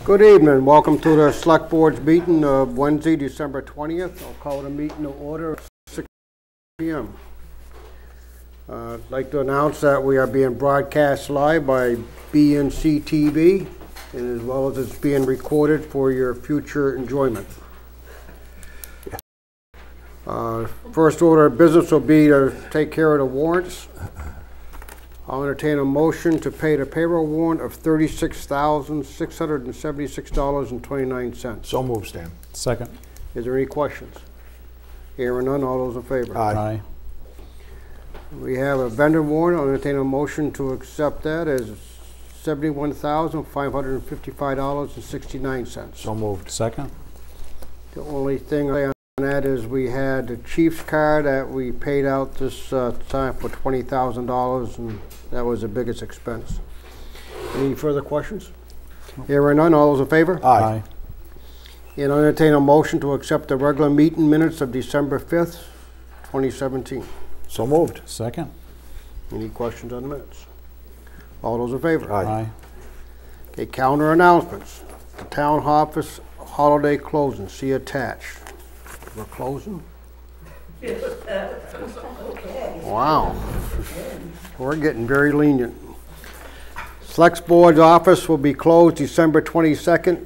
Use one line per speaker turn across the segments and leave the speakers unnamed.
Good evening. Welcome to the Select Board's meeting of Wednesday, December 20th. I'll call the meeting to order at 6 p.m. I'd like to announce that we are being broadcast live by BNC TV, and as well as it's being recorded for your future enjoyment. First order of business will be to take care of the warrants. I'll entertain a motion to pay the payroll warrant of $36,676.29.
So moved, Stan.
Second.
Is there any questions? Hearing none, all those in favor?
Aye.
We have a vendor warrant. I'll entertain a motion to accept that as $71,555.69.
So moved.
Second.
The only thing on that is we had the Chiefs card that we paid out this time for $20,000, and that was the biggest expense. Any further questions? Hearing none, all those in favor?
Aye.
And I'll entertain a motion to accept the regular meeting minutes of December 5th, 2017.
So moved.
Second.
Any questions on the minutes? All those in favor?
Aye.
Okay, calendar announcements. The town office holiday closing, see attached. We're closing? Wow. We're getting very lenient. Selectboard's office will be closed December 22nd,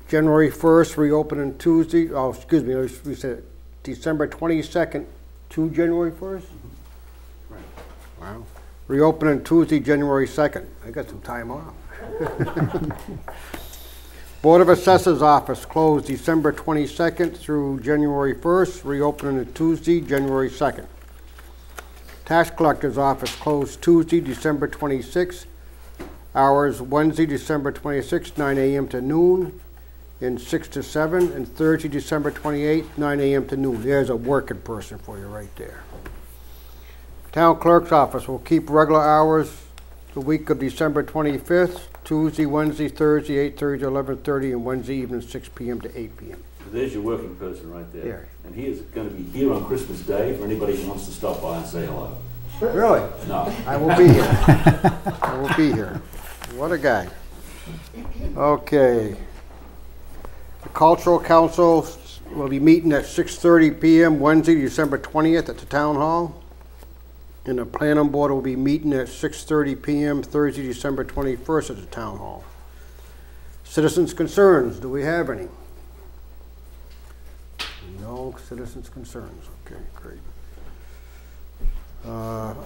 January 1st, reopening Tuesday. Oh, excuse me, we said December 22nd to January 1st? Right. Wow. Reopening Tuesday, January 2nd. I got some time off. Board of Assessors office closed December 22nd through January 1st, reopening Tuesday, January 2nd. Tax Collector's office closed Tuesday, December 26th, hours Wednesday, December 26th, 9 a.m. to noon, and 6 to 7, and Thursday, December 28th, 9 a.m. to noon. There's a working person for you right there. Town Clerk's office will keep regular hours the week of December 25th, Tuesday, Wednesday, Thursday, 8:30 to 11:30, and Wednesday evening, 6 p.m. to 8 p.m.
There's your working person right there.
Yeah.
And he is going to be here on Christmas Day for anybody who wants to stop by and say hello.
Really?
No.
I will be here. I will be here. What a guy. Okay. The Cultural Council will be meeting at 6:30 p.m. Wednesday, December 20th at the Town Hall. And the Planning Board will be meeting at 6:30 p.m. Thursday, December 21st at the Town Hall. Citizens' concerns, do we have any? No citizens' concerns. Okay, great.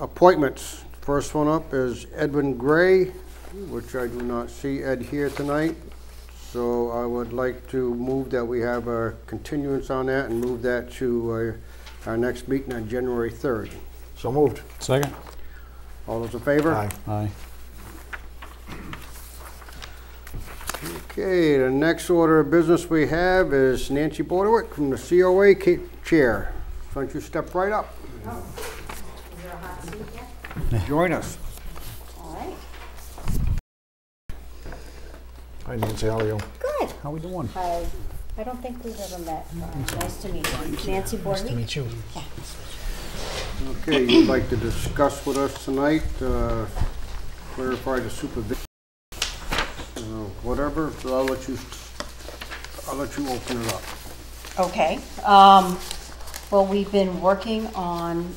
Appointments. First one up is Edwin Gray, which I do not see Ed here tonight. So I would like to move that we have a continuance on that and move that to our next meeting on January 3rd.
So moved.
Second.
All those in favor?
Aye.
Aye.
Okay, the next order of business we have is Nancy Bordewick from the COA chair. Why don't you step right up?
Oh, is there a hot seat yet?
Join us.
All right.
Hi, Nancy. How are you?
Good.
How we doing?
Hi. I don't think we've ever met. Nice to meet you. Nancy Bordewick.
Nice to meet you.
Yeah.
Okay, you'd like to discuss with us tonight, clarify the supervision, whatever, so I'll let you open it up.
Okay. Well, we've been working on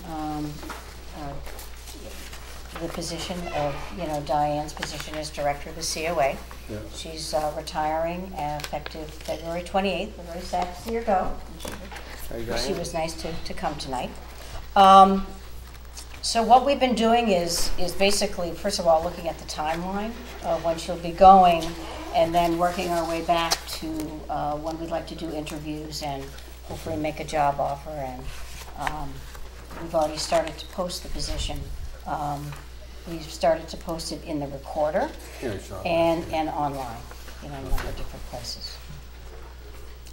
the position of, Diane's position as director of the COA.
Yeah.
She's retiring effective February 28th. We're very sad to see her go. She was nice to come tonight. So what we've been doing is basically, first of all, looking at the timeline of when she'll be going, and then working our way back to when we'd like to do interviews and hopefully make a job offer. And we've already started to post the position. We've started to post it in the Recorder and online, in a number of different places.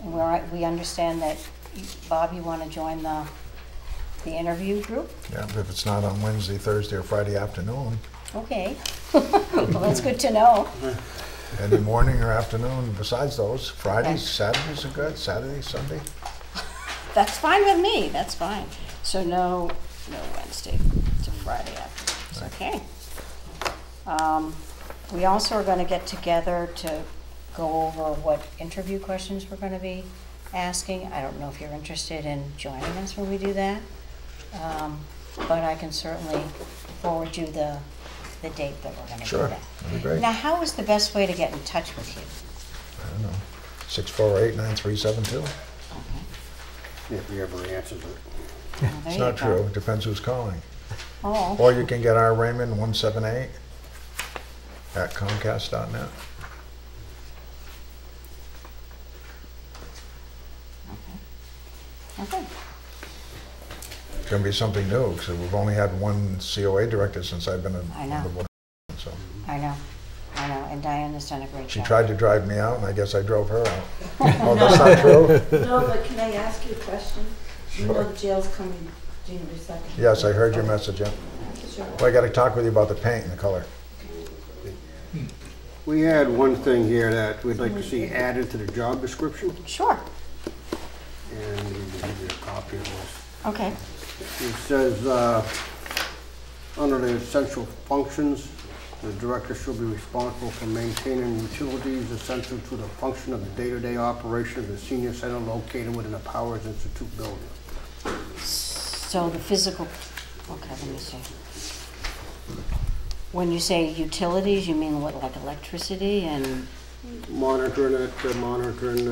And we understand that, Bob, you want to join the interview group?
Yeah, if it's not on Wednesday, Thursday, or Friday afternoon.
Okay. Well, that's good to know.
Any morning or afternoon besides those. Fridays,
Okay.
Saturdays are good. Saturday, Sunday.
That's fine with me. That's fine. So no Wednesday to Friday afternoons. Okay. We also are going to get together to go over what interview questions we're gonna be asking. I don't know if you're interested in joining us when we do that. But I can certainly forward you the date that we're gonna do
Sure,
that.
that'd be great.
Now, how is the best way to get in touch with you?
I don't know. 648-9372.
If he ever answers it.
Oh, there
It's
you
not
go.
true. It depends who's calling.
Oh,
Or you can get our Raymond 178 at Comcast.net.
okay.
It's gonna be something new, because we've only had one COA director since I've been
I
on
know.
the board. So
I know, and Diane has done a great
she
job.
tried to drive me out, and I guess I drove her out. Oh, that's not true?
No, but can I ask you a question? You know the jail's coming January 2nd.
Yes, I heard your message, yeah.
Sure.
Well, I gotta talk with you about the paint and the color.
We had one thing here that we'd like to see added to the job description,
Sure,
and we can give you a copy of this.
okay.
It says, under the essential functions, the director shall be responsible for maintaining utilities essential to the function of the day-to-day operation of the senior center located within the Powers Institute building.
So the physical, okay, let me see. When you say utilities, you mean what, like electricity and,
Monitoring it, monitoring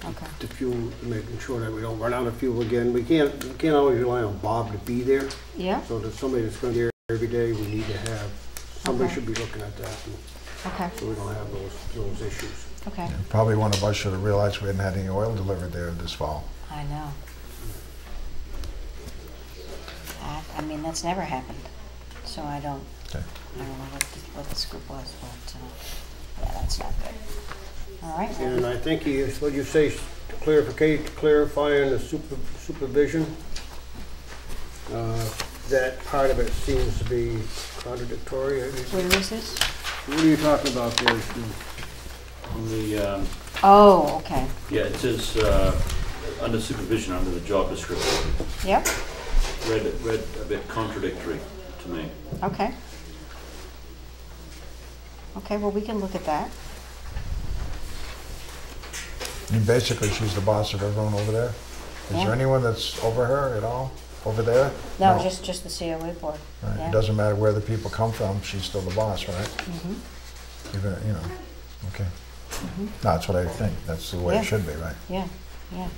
okay,
the fuel, making sure that we don't run out of fuel again. We can't always rely on Bob to be there.
yeah,
So there's somebody that's gonna be there every day, we need to have, somebody
Okay.
should be looking at that,
okay,
so we don't have those issues.
okay,
Probably one of us should have realized we hadn't had any oil delivered there this fall.
I know. I mean, that's never happened, so I don't
Okay.
know what the scoop was, but, yeah, that's not good. All right,
And I think what you say, clarifying the supervision, that part of it seems to be contradictory.
where is this?
What are you talking about there, Steve?
On the,
Oh, okay,
yeah, it says, under supervision, under the job description,
yep,
read a bit contradictory to me.
okay. Okay, well, we can look at that.
I mean, basically, she's the boss of everyone over there. Is
Yeah.
there anyone that's over her at all, over there?
No, just the COA board,
Right.
yeah.
It doesn't matter where the people come from, she's still the boss, right?
Mm-hmm.
Even, you know, okay. No, that's what I think. That's the way
Yeah.
it should be, right?
Yeah, yeah.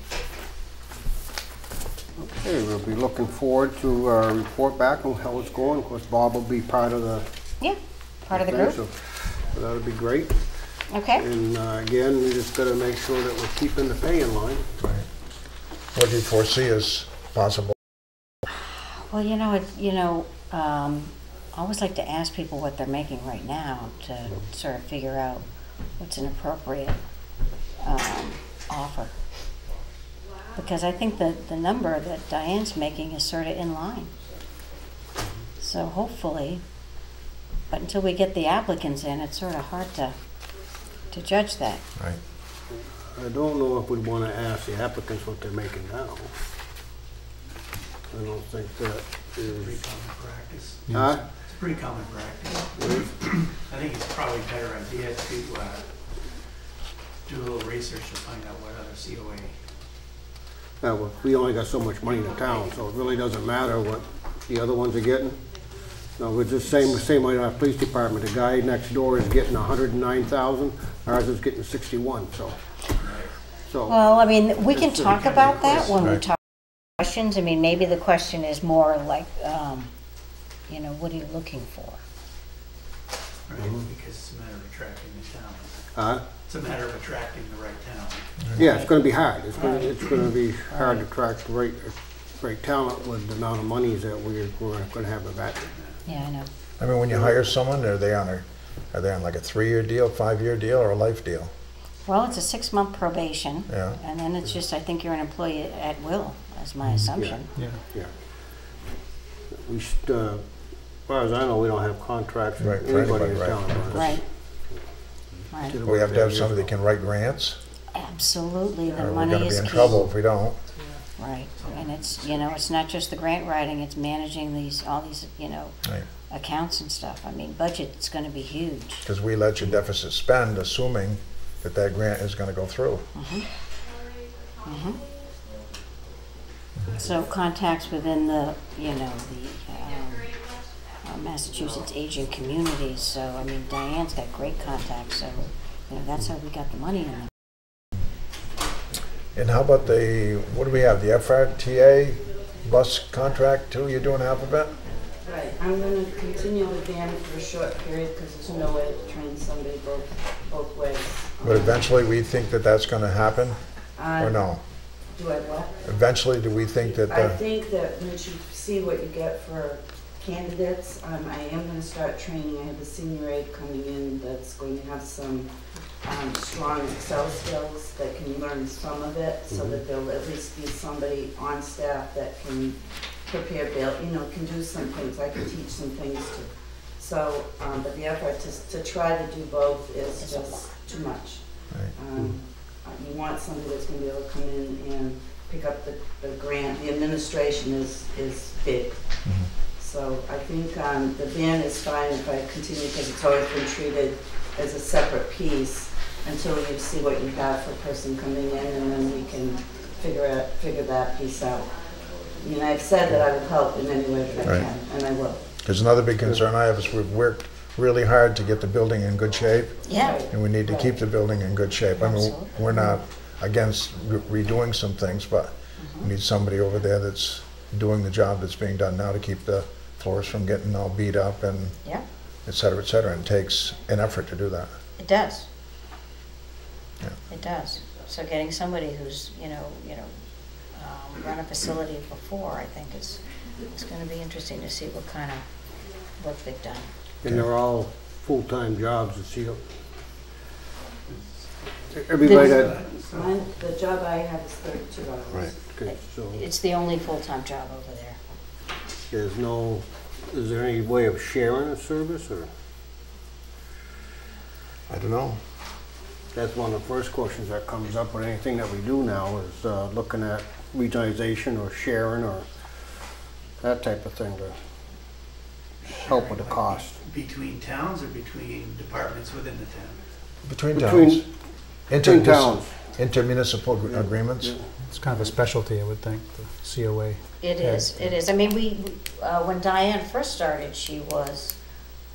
Okay, we'll be looking forward to our report back on how it's going. Of course, Bob will be part of the
Yeah, part of the
thing,
group,
so that'll be great.
okay.
And again, we just gotta make sure that we're keeping the pay in line.
Right. What do you foresee as possible?
Well, I always like to ask people what they're making right now to sort of figure out what's an appropriate offer. Because I think that the number that Diane's making is sort of in line. So hopefully, but until we get the applicants in, it's sort of hard to judge that.
Right.
I don't know if we'd wanna ask the applicants what they're making now. I don't think that
Pretty
is.
common practice.
Huh?
It's pretty common practice. I think it's probably a better idea to do a little research to find out what other COA.
Well, we only got so much money in the town, so it really doesn't matter what the other ones are getting. No, we're just same way in our police department. The guy next door is getting 109,000, ours is getting 61, so.
Well, I mean, we can talk about that when we
Right.
talk questions. I mean, maybe the question is more like, what are you looking for?
Right, because it's a matter of attracting the talent. It's a matter of attracting the right talent.
Yeah, it's gonna be hard. It's gonna be hard to attract the right talent with the amount of monies that we're gonna have available.
Yeah, I know.
I mean, when you hire someone, are they on like a 3-year deal, 5-year deal, or a life deal?
Well, it's a 6-month probation.
Yeah.
And then it's just, I think you're an employee at will, is my assumption.
Yeah. We should, as far as I know, we don't have contracts with
Right, for
anybody in
anybody,
town.
right.
Right. Right.
We have to have somebody that can write grants,
Absolutely, the
or we're
money
gonna
is
be in
key.
trouble if we don't.
Right, and it's not just the grant writing, it's managing all these,
Right.
accounts and stuff. I mean, budget's gonna be huge.
Because we let your deficit spend, assuming that that grant is gonna go through.
So contacts within the, you know, the Massachusetts aging communities. So, I mean, Diane's got great contacts, so, you know, that's how we got the money in.
And how about the, what do we have, the FRTA bus contract too? You're doing half of it?
Right, I'm gonna continue with Dan for a short period, because there's no way to train somebody both ways.
But eventually, we think that that's gonna happen, or no?
Do I what?
Eventually, do we think that
I
the,
think that once you see what you get for candidates, I am gonna start training. I have a senior aide coming in that's going to have some strong Excel skills that can learn some of it, so that there'll at least be somebody on staff that can prepare bill, you know, can do some things. I can teach some things too. So, but the effort to try to do both is just too much.
right.
You want somebody that's gonna be able to come in and pick up the grant. The administration is big. So I think the van is fine if I continue, because it's always been treated as a separate piece until you see what you have for a person coming in, and then we can figure that piece out. I mean, I've said that I will help in any way that I
Right.
can, and I will.
Because another big concern I have is we've worked really hard to get the building in good shape,
Yeah,
and we need to keep the building in good shape. I mean,
Absolutely.
we're not against redoing some things, but we need somebody over there that's doing the job that's being done now to keep the floors from getting all beat up and
yeah,
et cetera, and it takes an effort to do that.
it does.
Yeah.
It does. So getting somebody who's, run a facility before, I think it's going to be interesting to see what kind of work they've done.
And they're all full-time jobs, to see. Everybody that,
The job I have is 32 hours.
right, okay, so
It's the only full-time job over there.
there's no, is there any way of sharing a service, or?
I don't know.
That's one of the first questions that comes up with anything that we do now, is looking at regionalization or sharing or that type of thing to help with the cost.
Between towns or between departments within the town?
Between
Between towns.
Intermunicipal agreements?
Yeah.
It's kind of a specialty, I would think, the COA.
It is, it is. I mean, when Diane first started, she was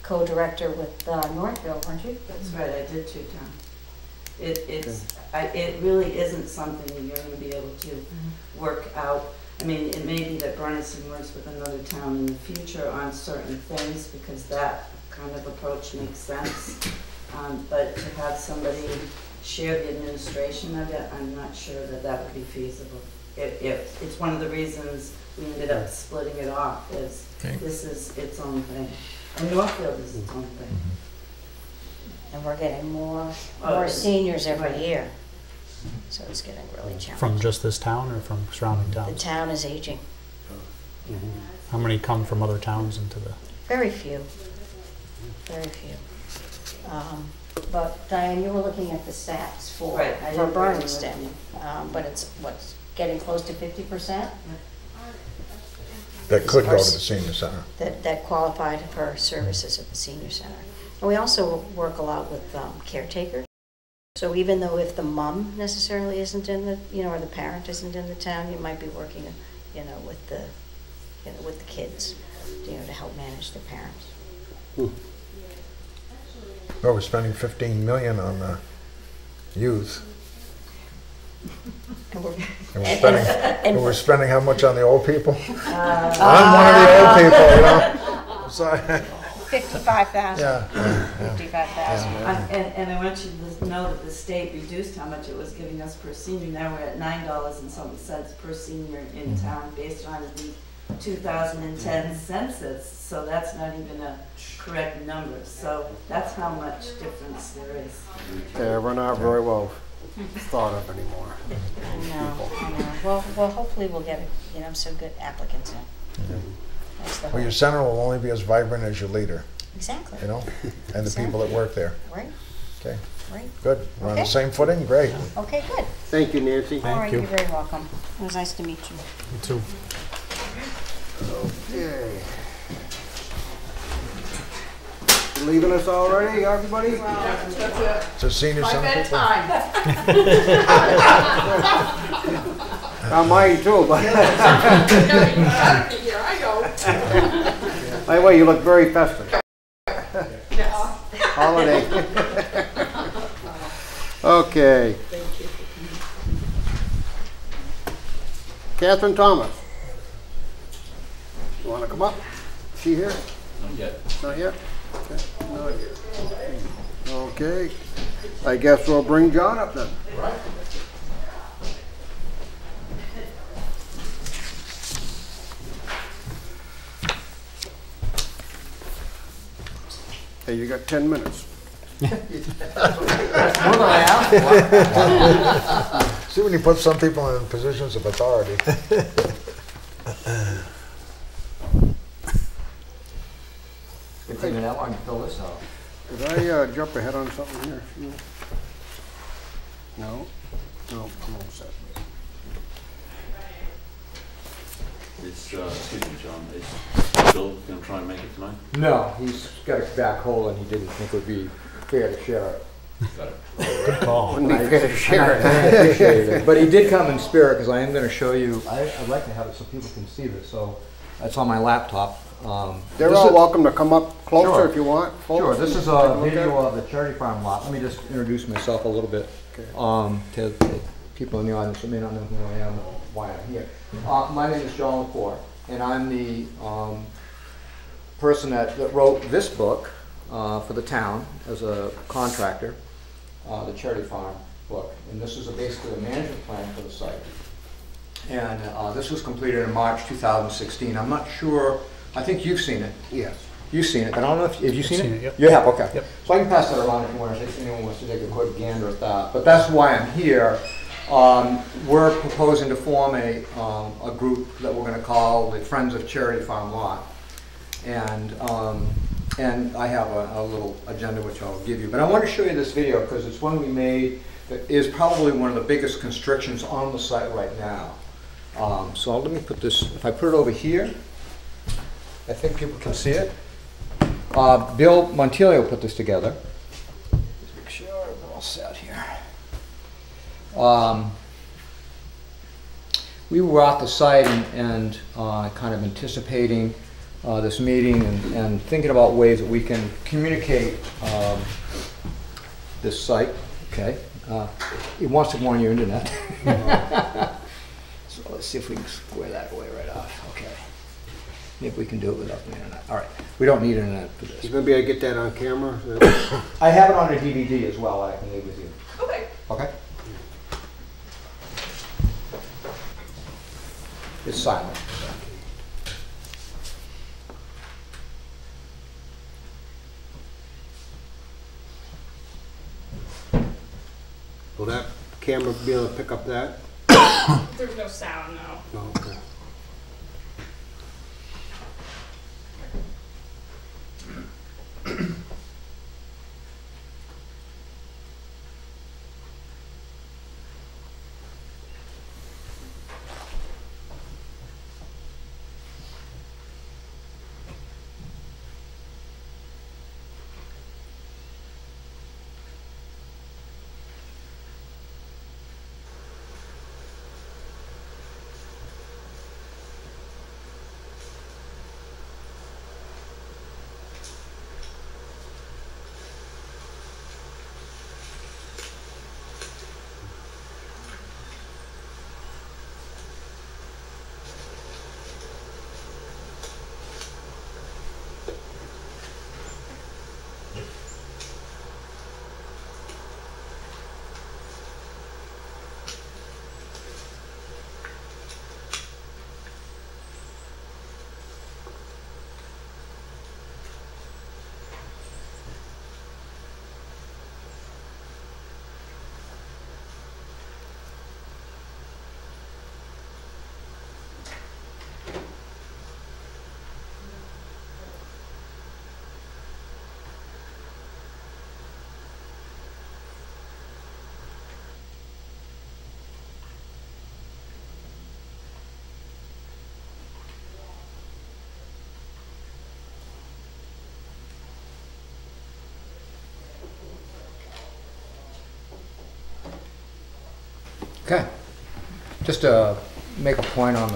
co-director with Northfield, weren't you?
That's right, I did 2 times. It really isn't something that you're gonna be able to work out. I mean, it may be that Bernardston works with another town in the future on certain things, because that kind of approach makes sense. But to have somebody share the administration of it, I'm not sure that that would be feasible. It's one of the reasons we ended up splitting it off, is this is its own thing. And Northfield is its own thing.
And we're getting more
Oh,
seniors every
right.
year. So it's getting really challenging.
From just this town or from surrounding
The
towns?
town is aging.
How many come from other towns into the?
Very few. Very few. But Diane, you were looking at the stats for
Right, I didn't bring them with
Bernardston,
me.
but it's getting close to 50%
That could go to the senior center.
that qualified for services at the senior center. And we also work a lot with caretakers. So even though if the mom necessarily isn't in the, or the parent isn't in the town, you might be working, with the kids, to help manage the parents.
Well, we're spending 15 million on the youth.
And we're,
And we're spending how much on the old people? I'm one of the old people, Sorry.
55,000.
Yeah.
55,000.
And I want you to know that the state reduced how much it was giving us per senior. Now we're at $9 and something cents per senior in town, based on the 2010 census. So that's not even a correct number. So that's how much difference there is.
Yeah, we're not very well thought of anymore.
I know. Well, hopefully we'll get, some good applicants in. That's the
Well,
hope.
your center will only be as vibrant as your leader,
Exactly.
and the people that work there.
Right,
Okay,
right.
good. We're on the
Okay.
same footing? Great.
Okay, good.
Thank you, Nancy.
All right,
you.
you're very welcome. It was nice to meet you.
You too.
Okay. Leaving us already, everybody?
It's a senior center.
Mine too, but. By the way, you look very festive. Holiday. Okay. Catherine Thomas. You want to come up? She here?
Not yet.
Not yet? Okay. Not yet. Okay. I guess we'll bring John up then.
Right.
Hey, you got 10 minutes.
See, when you put some people in positions of authority.
It's taking that long to fill this out.
Did I jump ahead on something here? No? No, I'm all set.
It's, excuse me, John, is Bill going to try and make it tonight?
No, he's got a back hole and he didn't think it would be fair to share it.
Got it.
Good call.
Wouldn't be fair to share
I
it.
appreciate it. But he did come in spirit because I am going to show you. I'd like to have it so people can see this. So that's on my laptop.
They're
This
all
is-
welcome to come up closer
Sure.
if you want. folks,
Sure, this
and
is
take
a
look at
video
it.
of the Charity Farm lot. Let me just introduce myself a little bit to people in the audience who may not know who I am, why I'm here. My name is John LaCour, and I'm the person that wrote this book for the town as a contractor, the Charity Farm book. And this is basically a management plan for the site. And this was completed in March 2016. I'm not sure, I think you've seen it.
Yes.
You've seen it, but I don't know if, have you seen
seen
it?
it, yep.
You have, okay.
Yep.
So I can pass that around if you want, if anyone wants to take a quick gander at that. But that's why I'm here. We're proposing to form a group that we're gonna call the Friends of Charity Farm Lot. And I have a little agenda which I'll give you. But I want to show you this video because it's one we made that is probably one of the biggest constrictions on the site right now. So let me put this, if I put it over here, I think people can see it. Bill Montilio put this together. Just make sure we're all set here. We were at the site and kind of anticipating this meeting and thinking about ways that we can communicate this site. Okay, it wants to go on your internet. So let's see if we can square that away right off. Okay, maybe we can do it without the internet. All right, we don't need internet for this.
You gonna be able to get that on camera?
I have it on a DVD as well. I can leave with you.
Okay.
Okay. It's silent.
Will that camera be able to pick up that?
There's no sound, no.
No, okay.
Okay. Just to make a point on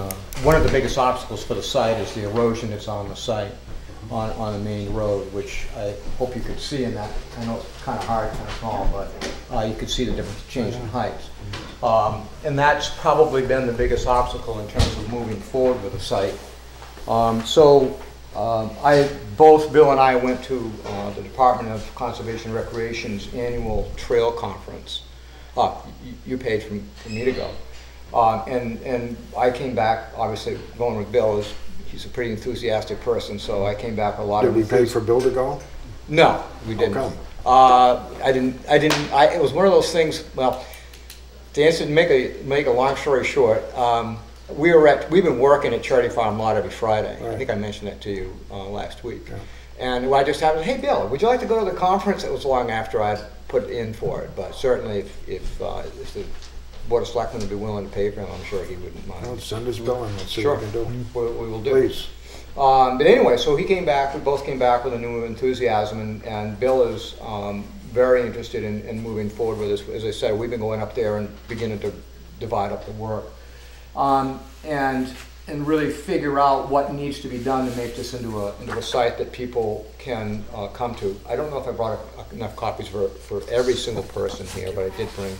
one of the biggest obstacles for the site is the erosion that's on the site, on the main road, which I hope you could see in that. I know it's kind of hard, kind of small, but you could see the difference change in heights. And that's probably been the biggest obstacle in terms of moving forward with the site. Both Bill and I went to the Department of Conservation and Recreation's annual trail conference. You paid for me to go. And I came back, obviously going with Bill, he's a pretty enthusiastic person, so I came back with a lot of...
Did we pay for Bill to go?
No, we didn't.
How come?
It was one of those things, well, to answer, make a long story short, we've been working at Charity Farm Lot every Friday.
Right.
I think I mentioned that to you last week.
Yeah.
And I just happened, hey Bill, would you like to go to the conference? It was long after I'd put in for it, but certainly if the Board of Selectmen would be willing to pay for him, I'm sure he wouldn't mind.
Well, send us Bill and let's see
Sure.
what we can do.
We will do.
Please.
But anyway, so he came back, we both came back with a new enthusiasm, and Bill is very interested in moving forward with this. As I said, we've been going up there and beginning to divide up the work. And really figure out what needs to be done to make this into a site that people can come to. I don't know if I brought enough copies for every single person here, but I did bring,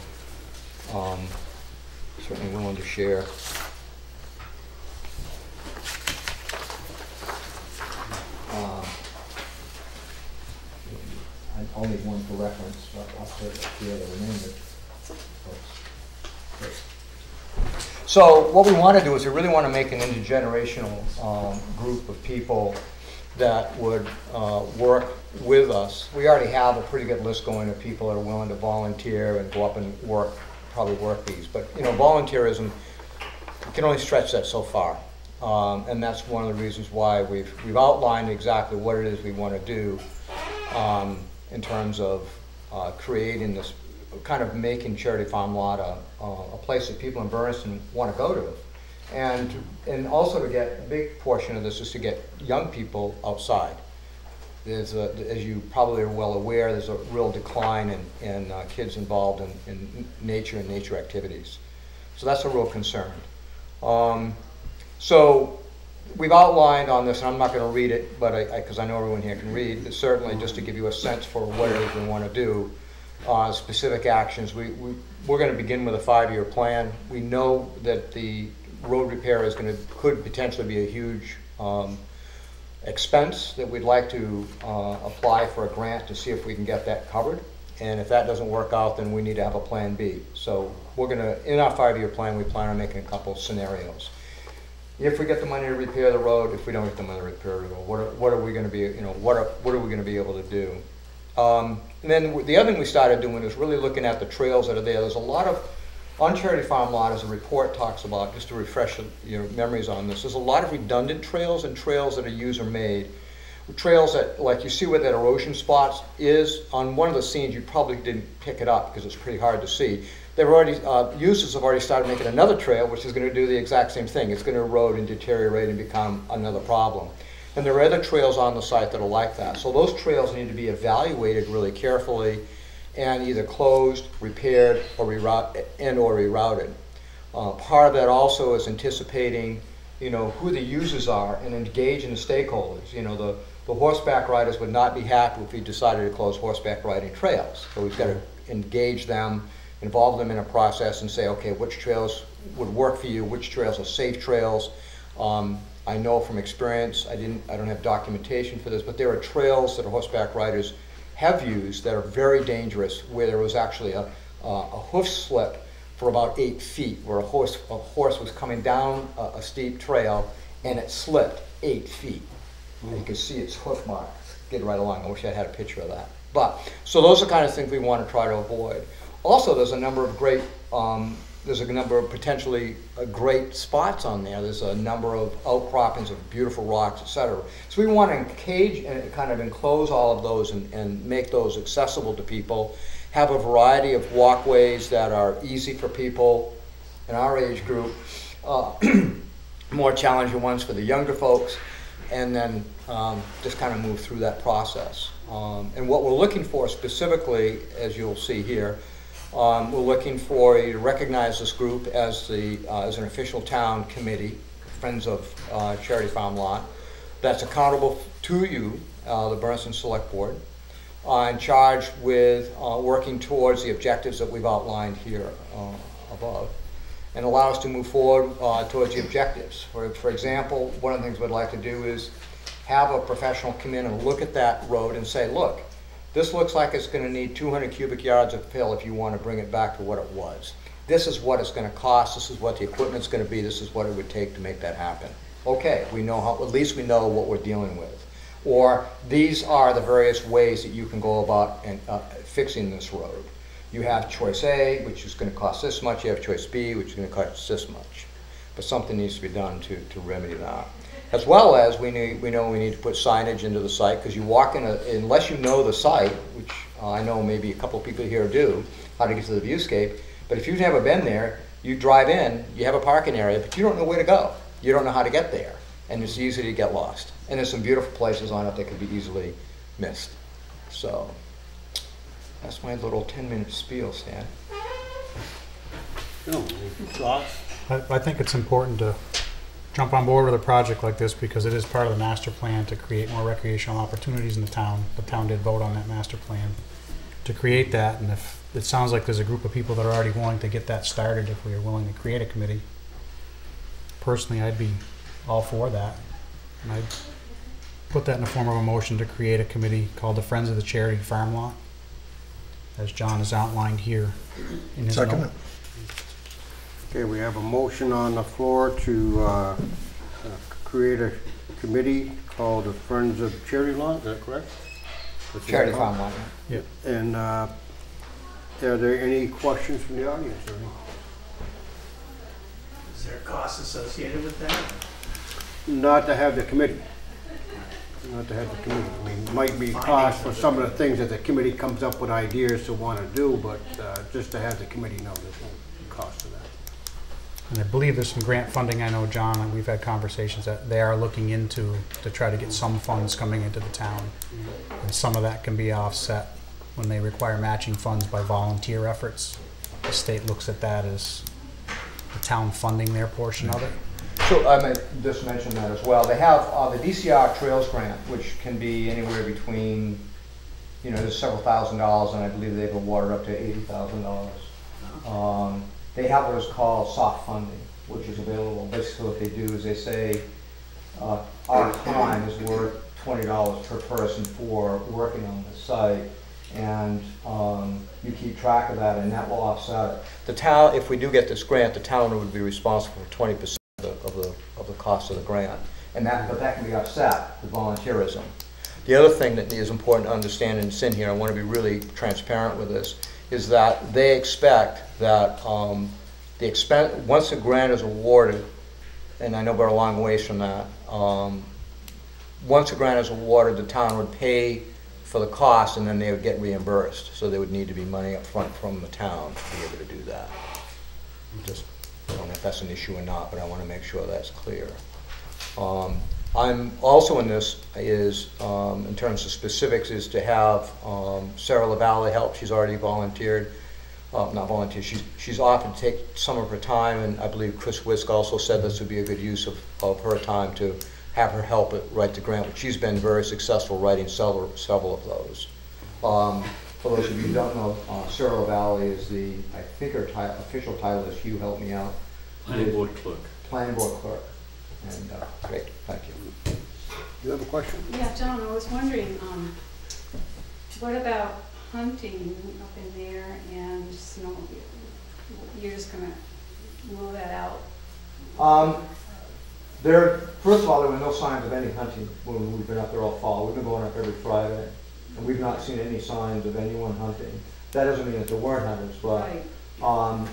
certainly willing to share. I'll need one for reference, but I'll put the other remainder. So what we want to do is we really want to make an intergenerational group of people that would work with us. We already have a pretty good list going of people that are willing to volunteer and go up and probably work these. But you know, volunteerism can only stretch that so far, and that's one of the reasons why we've outlined exactly what it is we want to do in terms of creating this, kind of making Charity Farm Lot a place that people in Bernardston want to go to. And also to get, a big portion of this is to get young people outside. As you probably are well aware, there's a real decline in kids involved in nature and nature activities. So that's a real concern. So we've outlined on this, and I'm not going to read it, but because I know everyone here can read, but certainly just to give you a sense for what it is we want to do. Specific actions. We're going to begin with a 5-year plan. We know that the road repair could potentially be a huge expense that we'd like to apply for a grant to see if we can get that covered. And if that doesn't work out, then we need to have a plan B. So we're going to, in our 5-year plan, we plan on making a couple of scenarios. If we get the money to repair the road, if we don't get the money to repair the road, what are we going to be, you know, what are we going to be able to do? And then the other thing we started doing is really looking at the trails that are there. There's a lot of, on Charity Farm Lot, as the report talks about, just to refresh your memories on this, there's a lot of redundant trails and trails that are user-made. Trails that, like you see where that erosion spots is, on one of the scenes you probably didn't pick it up because it's pretty hard to see. They've already, users have already started making another trail which is going to do the exact same thing. It's going to erode and deteriorate and become another problem. And there are other trails on the site that are like that. So those trails need to be evaluated really carefully and either closed, repaired, or rerouted. Part of that also is anticipating, you know, who the users are and engaging the stakeholders. You know, the horseback riders would not be happy if we decided to close horseback riding trails. So we've got to engage them, involve them in a process and say, okay, which trails would work for you, which trails are safe trails. I know from experience, I don't have documentation for this, but there are trails that horseback riders have used that are very dangerous, where there was actually a hoof slip for about 8 feet, where a horse was coming down a steep trail and it slipped 8 feet. And you can see its hoof marks get right along. I wish I had a picture of that. But so those are the kind of things we want to try to avoid. Also, there's a number of great potentially great spots on there. There's a number of outcroppings of beautiful rocks, etc. So we want to engage and kind of enclose all of those and make those accessible to people. Have a variety of walkways that are easy for people in our age group, more challenging ones for the younger folks, and then just kind of move through that process. And what we're looking for specifically, as you'll see here, We're looking for you to recognize this group as as an official town committee, Friends of Charity Farm Lot, that's accountable to you, the Bernardston Select Board, in charge with working towards the objectives that we've outlined here above, and allow us to move forward towards the objectives. For example, one of the things we'd like to do is have a professional come in and look at that road and say, look, this looks like it's going to need 200 cubic yards of fill if you want to bring it back to what it was. This is what it's going to cost, this is what the equipment's going to be, this is what it would take to make that happen. Okay, we know how, at least we know what we're dealing with. Or these are the various ways that you can go about fixing this road. You have choice A, which is going to cost this much, you have choice B, which is going to cost this much. But something needs to be done to remedy that. As well as we know we need to put signage into the site, because you walk in, unless you know the site, which I know maybe a couple of people here do, how to get to the viewscape, but if you've never been there, you drive in, you have a parking area, but you don't know where to go. You don't know how to get there, and it's easy to get lost. And there's some beautiful places on it that could be easily missed. So that's my little 10-minute spiel, Stan.
Thoughts?
I think it's important to jump on board with a project like this because it is part of the master plan to create more recreational opportunities in the town. The town did vote on that master plan to create that, and if it sounds like there's a group of people that are already willing to get that started, if we are willing to create a committee, personally I'd be all for that. And I'd put that in the form of a motion to create a committee called the Friends of the Charity Farm Lot, as John has outlined here in his
Second.
note.
Okay, we have a motion on the floor to create a committee called the Friends of Charity Lot, is that correct?
Charity Farm Lot.
Yep.
And are there any questions from the audience? Or any?
Is there a cost associated with that?
Not to have the committee. Not to have the committee. I mean, it might be cost for some of the things that the committee comes up with ideas to want to do, but just to have the committee know there's no cost to that.
And I believe there's some grant funding. I know, John, and we've had conversations that they are looking into to try to get some funds coming into the town. And some of that can be offset when they require matching funds by volunteer efforts. The state looks at that as the town funding their portion of it.
So I might just mention that as well. They have the DCR Trails Grant, which can be anywhere between, there's several $1,000s, and I believe they've awarded up to $80,000. They have what is called soft funding, which is available. Basically what they do is they say our time is worth $20 per person for working on the site, and you keep track of that, and that will offset it. The town, if we do get this grant, the town would be responsible for 20% of the cost of the grant, but that can be offset with volunteerism. The other thing that is important to understand, and it's in here, I want to be really transparent with this, is that they expect that the expense, once the grant is awarded, and I know we're a long ways from that, once the grant is awarded, the town would pay for the cost, and then they would get reimbursed. So there would need to be money up front from the town to be able to do that. Just, I don't know if that's an issue or not, but I want to make sure that's clear. I'm also in this is, in terms of specifics, is to have Sarah LaValle help. She's already volunteered, not volunteered, she's offered to take some of her time, and I believe Chris Wisk also said this would be a good use of her time to have her help write the grant, which she's been very successful writing several of those. For those of you who don't know, Sarah LaValle is the, I think her official title is, Hugh, help me out.
Planning board clerk.
Planning board clerk. And great, thank you.
You have a question?
Yeah, John, I was wondering, what about hunting up in there and snowmobile? You're just gonna rule that out?
First of all, there were no signs of any hunting when we've been up there all fall. We've been going up every Friday, and we've not seen any signs of anyone hunting. That doesn't mean that there weren't hunters, but
Right.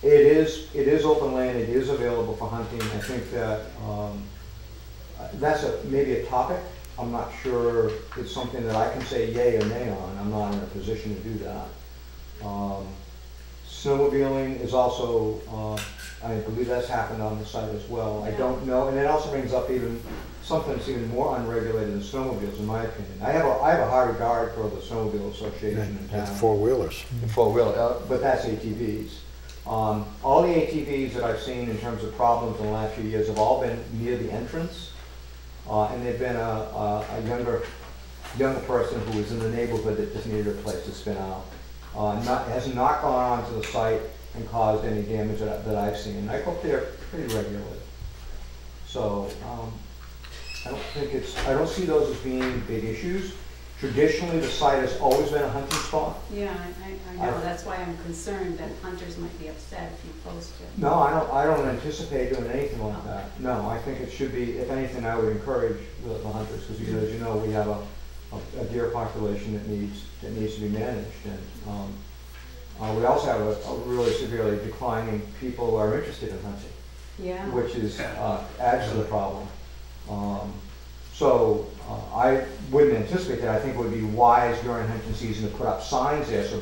it is open land. It is available for hunting. I think that that's maybe a topic. I'm not sure it's something that I can say yay or nay on. I'm not in a position to do that. Snowmobiling is also, I believe that's happened on the site as well. I don't know, and it also brings up even something that's even more unregulated than snowmobiles, in my opinion. I have a high regard for the Snowmobile Association in town.
Four-wheelers.
Four-wheeler, but that's ATVs. All the ATVs that I've seen in terms of problems in the last few years have all been near the entrance, and they've been a younger person who was in the neighborhood that just needed a place to spin out. Has not gone onto the site and caused any damage that I've seen. And I go up there pretty regularly. So I don't see those as being big issues. Traditionally, the site has always been a hunting spot.
Yeah, I know, that's why I'm concerned that hunters might be upset if you post it.
No, I don't anticipate doing anything like that. No, I think it should be, if anything, I would encourage the hunters, because as you know, we have a deer population that needs to be managed. And we also have a really severely declining people who are interested in hunting.
Yeah.
Which is adds to the problem. So I wouldn't anticipate that. I think it would be wise during hunting season to put up signs there so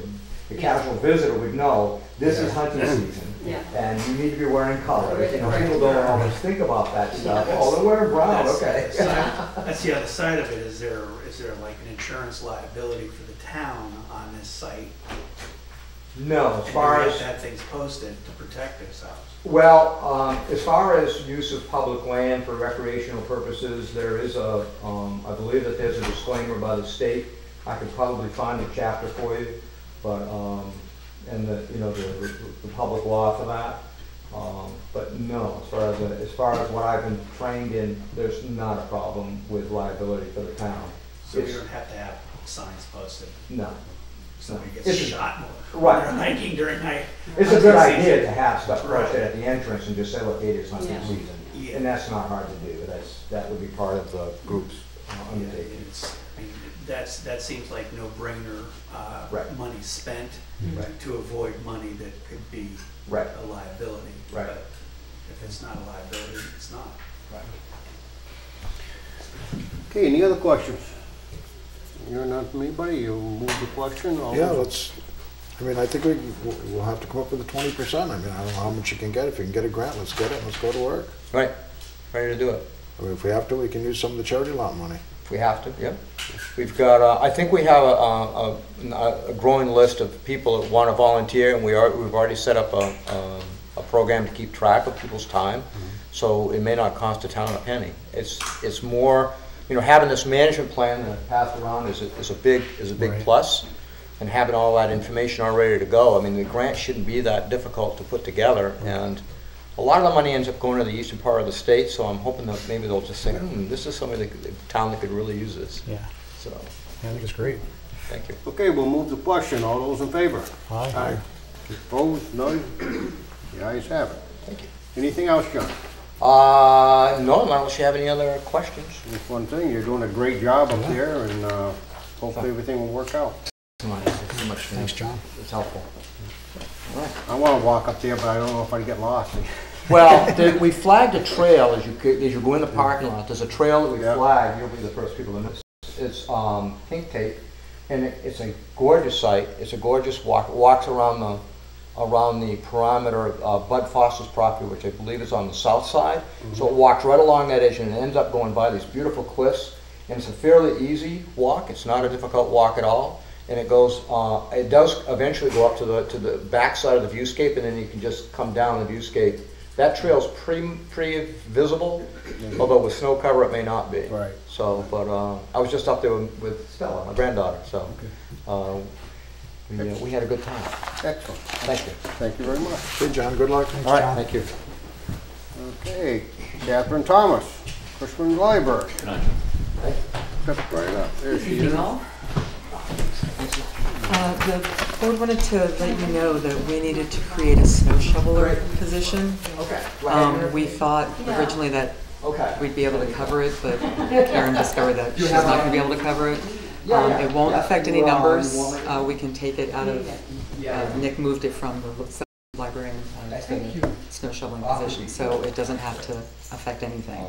the casual visitor would know this is hunting season, and you need to be wearing colors. You know, people don't always think about that stuff. Oh, they're wearing brown. Okay.
That's the other side of it. Is there like an insurance liability for the town on this site?
No, as far as
that thing's posted to protect themselves.
Well, as far as use of public land for recreational purposes, there is I believe that there's a disclaimer by the state. I could probably find a chapter for you, but and the public law for that. But no, as far as what I've been trained in, there's not a problem with liability for the town.
So we don't have to have signs posted.
No.
Somebody gets shot more.
Right.
They're hiking during night.
It's a good idea to have stuff posted at the entrance and just say, look, it is hunting season.
Yeah.
And that's not hard to do. That would be part of the group's undertaking.
That seems like no-brainer money spent to avoid money that could be a liability.
Right.
But if it's not a liability, it's not.
Right.
Okay, any other questions? You're not from anybody, you move the question?
Yeah, I think we'll have to come up with the 20%. I mean, I don't know how much you can get. If you can get a grant, let's get it and let's go to work.
Right. Ready to do it.
I mean, if we have to, we can use some of the charity lot money.
If we have to, yeah. We've got, I think we have a growing list of people that want to volunteer, and we've already set up a program to keep track of people's time. So it may not cost the town a penny. It's more, having this management plan that passed around is a big plus, and having all that information all ready to go. I mean, the grant shouldn't be that difficult to put together, and a lot of the money ends up going to the eastern part of the state. So I'm hoping that maybe they'll just say, this is somebody the town that could really use this.
Yeah.
So
I think it's great.
thank you.
Okay, we'll move the question. All those in favor?
Aye.
Opposed? None? The ayes have it.
Thank you.
Anything else, John?
No, unless you have any other questions.
Just one thing, you're doing a great job up there, and hopefully everything will work out.
Thanks, John.
It's helpful.
I want to walk up there, but I don't know if I'd get lost.
Well, we flagged a trail as you go in the parking lot. There's a trail that we flagged. You'll be the first people in this. It's pink tape, and it's a gorgeous site. It's a gorgeous walk. It walks around the perimeter of Bud Foster's property, which I believe is on the south side. So it walks right along that edge, and it ends up going by these beautiful cliffs. And it's a fairly easy walk. It's not a difficult walk at all. And it goes. It does eventually go up to the back side of the viewscape, and then you can just come down the viewscape. That trail's pretty visible, although with snow cover it may not be.
Right.
So, but I was just up there with Stella, my granddaughter. So we had a good time.
Excellent.
Thank you.
Thank you very much.
Hey, John, good luck.
All right. Thank you.
Okay, Catherine Thomas, Cushman Library.
Can I?
Step right up. There she is.
The board wanted to let you know that we needed to create a snow shoveler position.
Okay.
We thought originally that
Okay.
we'd be able to cover it, but Karen discovered that she's not going to be able to cover it. It won't affect any numbers. We can take it out of, Nick moved it from the library to the snow shoveling position, so it doesn't have to affect anything.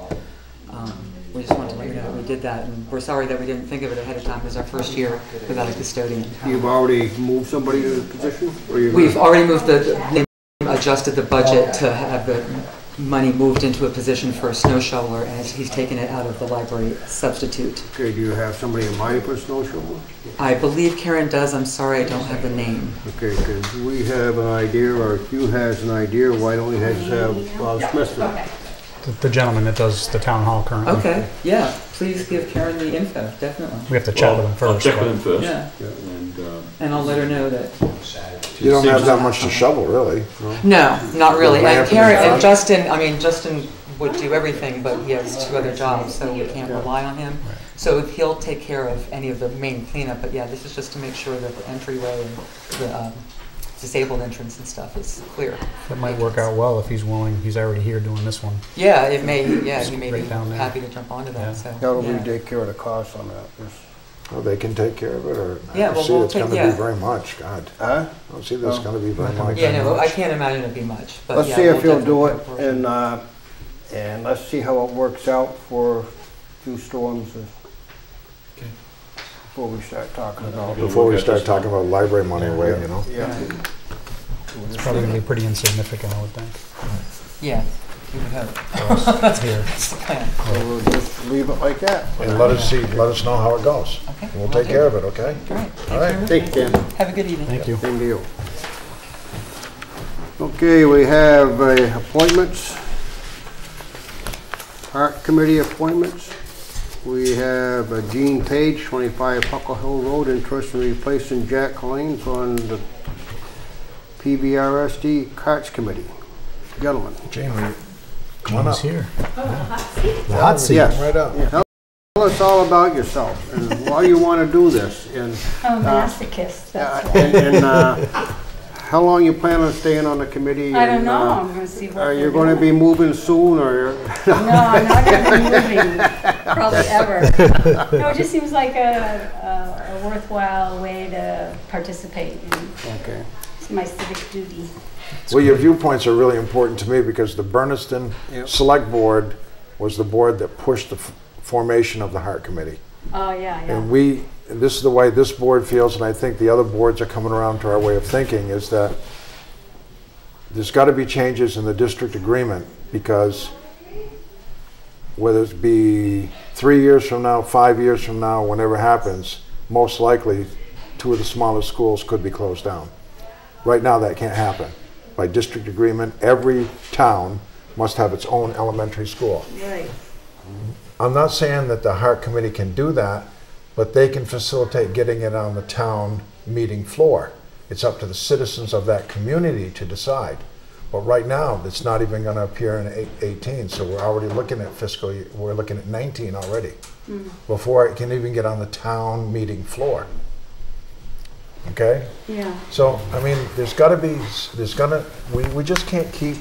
We just wanted to let you know that we did that, and we're sorry that we didn't think of it ahead of time. It was our first year without a custodian.
You've already moved somebody to the position? Or
We've already moved adjusted the budget to have the money moved into a position for a snow shoveler, and he's taken it out of the library substitute.
Okay, do you have somebody in mind for a snow shovel?
I believe Karen does. I'm sorry, I don't have the name.
Okay, because we have an idea, or Hugh has an idea, why don't we just have Smith?
The gentleman that does the town hall currently.
Okay, yeah, please give Karen the info, definitely.
We have to chat with him
I'll
first.
check with him first.
Yeah,
And,
and I'll let her know that.
You don't have that much to shovel, really.
No, not really.
Well,
And Karen,
yeah.
and Justin, I mean, Justin would do everything, but he has 2 other jobs, so we can't rely on him. So he'll take care of any of the main cleanup, but yeah, this is just to make sure that the entryway and the disabled entrance and stuff is clear.
That might work out well if he's willing. He's already here doing this one.
Yeah, it may, yeah, he may be
Right down there.
happy to jump onto that,
Yeah.
so.
How do we
yeah.
take care of the cost on that?
Well, they can take care of it, or
Yeah,
I
well,
don't see
we'll
it's
take-
gonna
yeah.
be very much, God.
Huh?
I don't see there's gonna be very much.
Yeah, no, I can't imagine it'd be much, but
Let's
yeah,
see if
we'll
he'll do it,
definitely proportion.
and let's see how it works out for a few storms before we start talking about.
Before we start talking about library money away, you know?
Yeah.
It's probably going to be pretty insignificant, I would think.
Yeah, we would hope.
For us here.
That's the plan.
So we'll just leave it like that.
And let us know how it goes.
Okay.
We'll take care of it, okay?
Great.
All right.
Take care.
Have a good evening.
Thank you.
Same deal. Okay, we have appointments. Art Committee appointments. We have Jean Page, 25 Puckle Hill Road, interested in replacing Jack Collins on the PBRSD Carts Committee. Gentlemen.
Gene, come on up.
He's here.
The
hot seat.
Yes.
Right up.
Tell us all about yourself and why you want to do this. And,
I'm a masochist, that's why.
and how long you plan on staying on the committee?
I don't
and,
know, I'm gonna see what.
Are you
they're
going to be
doing.
moving soon, or?
No, I'm not gonna be moving, probably ever. No, it just seems like a worthwhile way to participate in
Okay.
my civic duty.
Well, your viewpoints are really important to me because the Bernardston
Yep.
Selectboard was the board that pushed the formation of the Heart Committee.
Oh, yeah, yeah.
And this is the way this board feels, and I think the other boards are coming around to our way of thinking, is that there's got to be changes in the district agreement, because whether it be 3 years from now, 5 years from now, whenever it happens, most likely 2 of the smallest schools could be closed down. Right now, that can't happen. By district agreement, every town must have its own elementary school.
Right.
I'm not saying that the Heart Committee can do that, but they can facilitate getting it on the town meeting floor. It's up to the citizens of that community to decide. But right now, it's not even going to appear in 18, so we're already looking at fiscal year, we're looking at 19 already, before it can even get on the town meeting floor. Okay?
Yeah.
So, I mean, we just can't keep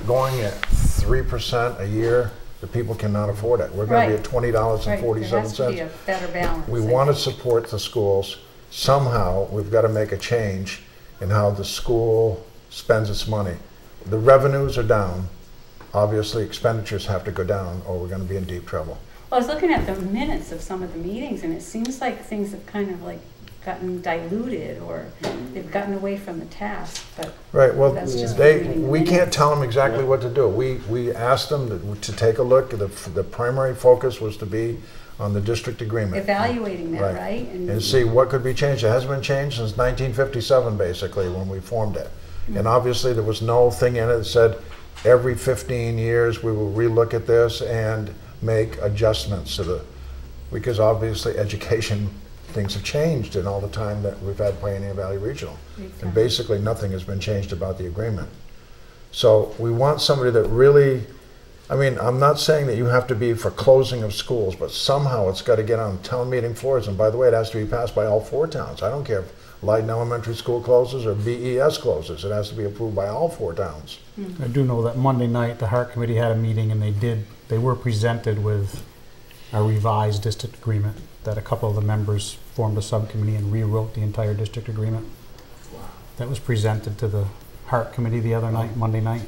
going at 3% a year. The people cannot afford it. We're going to be at
Right,
$20.47.
there has to be a better balance.
We
I
want to
think.
support the schools. Somehow, we've got to make a change in how the school spends its money. The revenues are down. Obviously, expenditures have to go down, or we're going to be in deep trouble.
Well, I was looking at the minutes of some of the meetings, and it seems like things have kind of like gotten diluted, or they've gotten away from the task, but
Right, well,
That's just reading the
we can't
minutes.
tell them exactly what to do. We asked them to take a look. The primary focus was to be on the district agreement.
evaluating that,
Right.
right?
And see what could be changed. It hasn't been changed since 1957, basically, when we formed it. And obviously, there was no thing in it that said, every 15 years, we will relook at this and make adjustments to because obviously, education, things have changed in all the time that we've had Pioneer Valley Regional. And basically, nothing has been changed about the agreement. So we want somebody that really, I mean, I'm not saying that you have to be for closing of schools, but somehow it's got to get on town meeting floors. And by the way, it has to be passed by all 4 towns. I don't care if Leiden Elementary School closes or BES closes. It has to be approved by all 4 towns.
I do know that Monday night, the Heart Committee had a meeting, and they were presented with a revised district agreement, that a couple of the members formed a subcommittee and rewrote the entire district agreement. That was presented to the Heart Committee the other night, Monday night.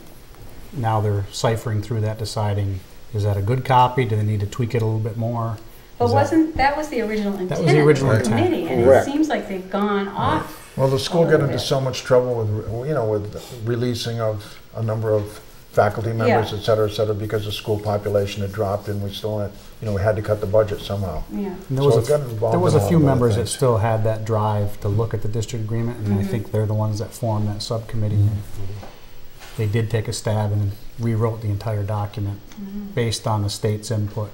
Now they're ciphering through that, deciding, is that a good copy? Do they need to tweak it a little bit more?
But that was the original intent
That was the original
of the
intent.
committee, and it
Correct.
seems like they've gone off.
Well, the school
A
got
little
into
bit.
so much trouble with releasing of a number of faculty members,
Yeah.
et cetera, because the school population had dropped and we still had, we had to cut the budget somehow.
Yeah.
And
So it got involved
there was
in
a
all
few
of those
members that
things.
still had that drive to look at the district agreement, and I think they're the ones that formed that subcommittee. They did take a stab and rewrote the entire document based on the state's input.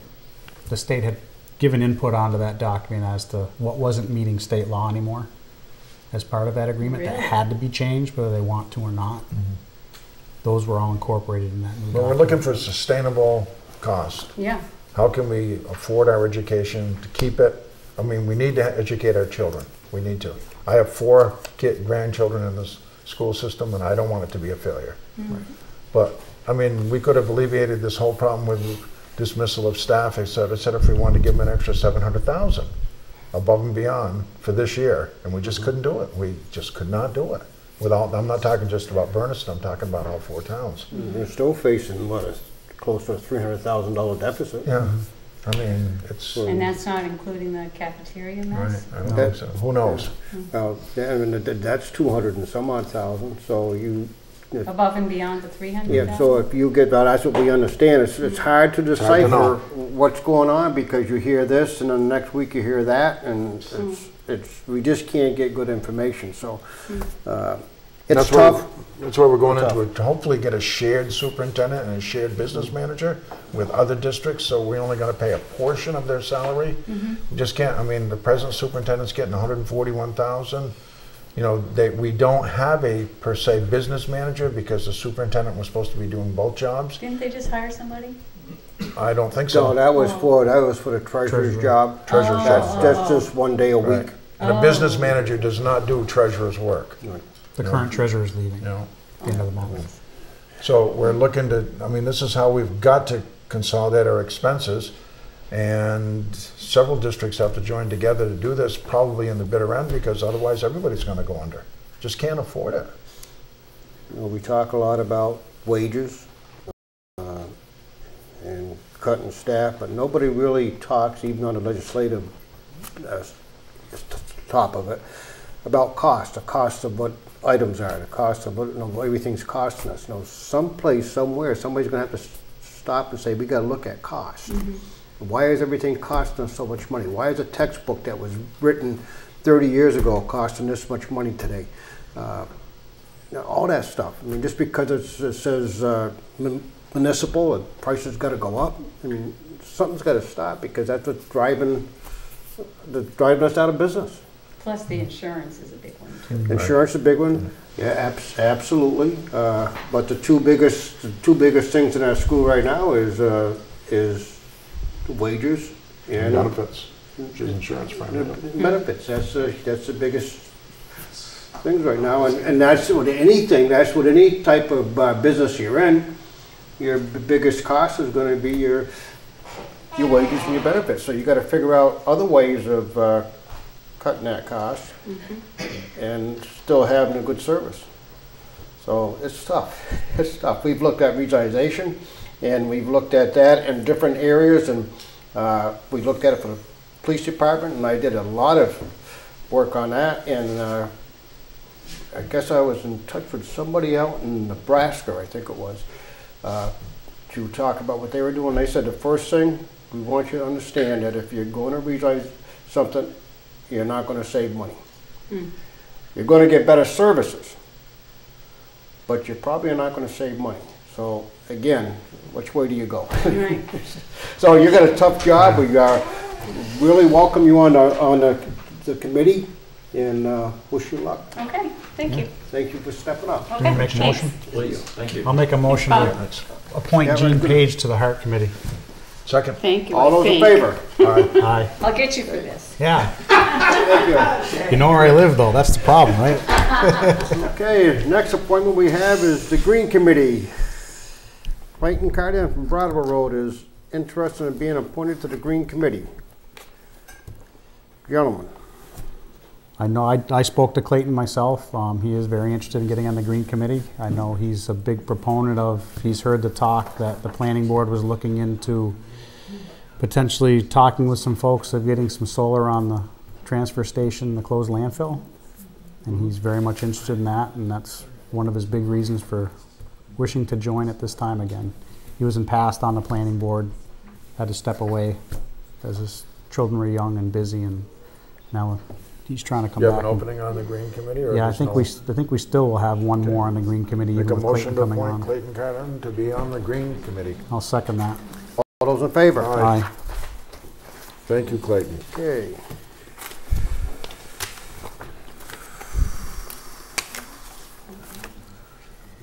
The state had given input onto that document as to what wasn't meeting state law anymore as part of that agreement that
Really?
had to be changed, whether they want to or not. Those were all incorporated in that new
But we're
document.
looking for sustainable cost.
Yeah.
How can we afford our education to keep it? I mean, we need to educate our children. We need to. I have 4 grandchildren in this school system, and I don't want it to be a failure. But, I mean, we could have alleviated this whole problem with dismissal of staff, et cetera, if we wanted to give them an extra $700,000 above and beyond for this year, and we just couldn't do it. We just could not do it. Without, I'm not talking just about Bernardston, I'm talking about all 4 towns.
They're still facing, what, close to a $300,000 deficit.
Yeah, I mean, it's,
And that's not including the cafeteria
right,
mess?
I don't think so. Who knows?
Yeah, I mean, that's 200 and some odd thousand, so you,
Above and beyond the 300,000?
yeah, so if you get that, that's what we understand. It's hard to
hard to
decipher
know.
what's going on because you hear this and then the next week you hear that and we just can't get good information, so, it's
That's why-
tough.
That's why we're going
It's
into it, to hopefully get a shared superintendent and a shared business manager with other districts, so we're only gonna pay a portion of their salary. We just can't, I mean, the present superintendent's getting 141,000. You know, we don't have a, per se, business manager because the superintendent was supposed to be doing both jobs.
Didn't they just hire somebody?
I don't think
So
so.
that was for the treasurer's job.
Treasurer's job.
That's just one day a week.
Right. And a business manager does not do treasurer's work,
The current treasurer's leaving
you know?
at the end of the month.
So we're looking to, I mean, this is how we've got to consolidate our expenses. And several districts have to join together to do this, probably in the bitter end, because otherwise everybody's gonna go under. Just can't afford it.
You know, we talk a lot about wages and cutting staff, but nobody really talks, even on the legislative top of it, about cost, the cost of what items are, the cost of what, everything's costing us. Someplace, somewhere, somebody's gonna have to stop and say, we gotta look at cost. Why is everything costing us so much money? Why is a textbook that was written 30 years ago costing this much money today? All that stuff. I mean, just because it says municipal, the prices got to go up. I mean, something's got to stop because that's what's driving us out of business.
Plus the insurance is a big one too.
Insurance is a big one. Yeah, absolutely. But the two biggest things in our school right now is wages and
Benefits, which is insurance primary.
benefits. That's the biggest things right now, and that's with anything. That's with any type of business you're in. Your biggest cost is going to be your wages and your benefits. So you got to figure out other ways of cutting that cost and still having a good service. So it's tough. It's tough. We've looked at regionalization, and we've looked at that in different areas, and we looked at it for the police department, and I did a lot of work on that, and I guess I was in touch with somebody out in Nebraska, I think it was, to talk about what they were doing. They said the first thing, we want you to understand that if you're going to regionalize something, you're not going to save money. You're going to get better services, but you're probably not going to save money. So again, which way do you go?
Right.
So you got a tough job. We really welcome you on the committee, and wish you luck.
Okay, thank you.
Thank you for stepping up.
Can we make a motion?
Please, thank you.
I'll make a motion to appoint Gene Page to the Heart Committee.
Second.
Thank you.
All those in favor?
Aye.
I'll get you for this.
Yeah.
Thank
You know where I live, though. That's the problem, right?
you. Okay, next appointment we have is the Green Committee. Clayton Carter from Broadwell Road is interested in being appointed to the Green Committee. Gentlemen.
I know I spoke to Clayton myself. He is very interested in getting on the Green Committee. I know he's a big proponent of, he's heard the talk that the planning board was looking into potentially talking with some folks of getting some solar on the transfer station, the closed landfill. And he's very much interested in that, and that's one of his big reasons for wishing to join at this time again. He was in past on the planning board, had to step away as his children were young and busy, and now he's trying to come
You
back.
have an
and-
opening on the Green Committee? Or
Yeah, I
there's
think
no-
we still will have one more on the Green Committee,
Make
even
a
with
motion
Clayton
to
coming
appoint
on.
Clayton Carden to be on the Green Committee.
I'll second that.
All those in favor?
Aye.
Aye.
Thank you, Clayton.
Okay.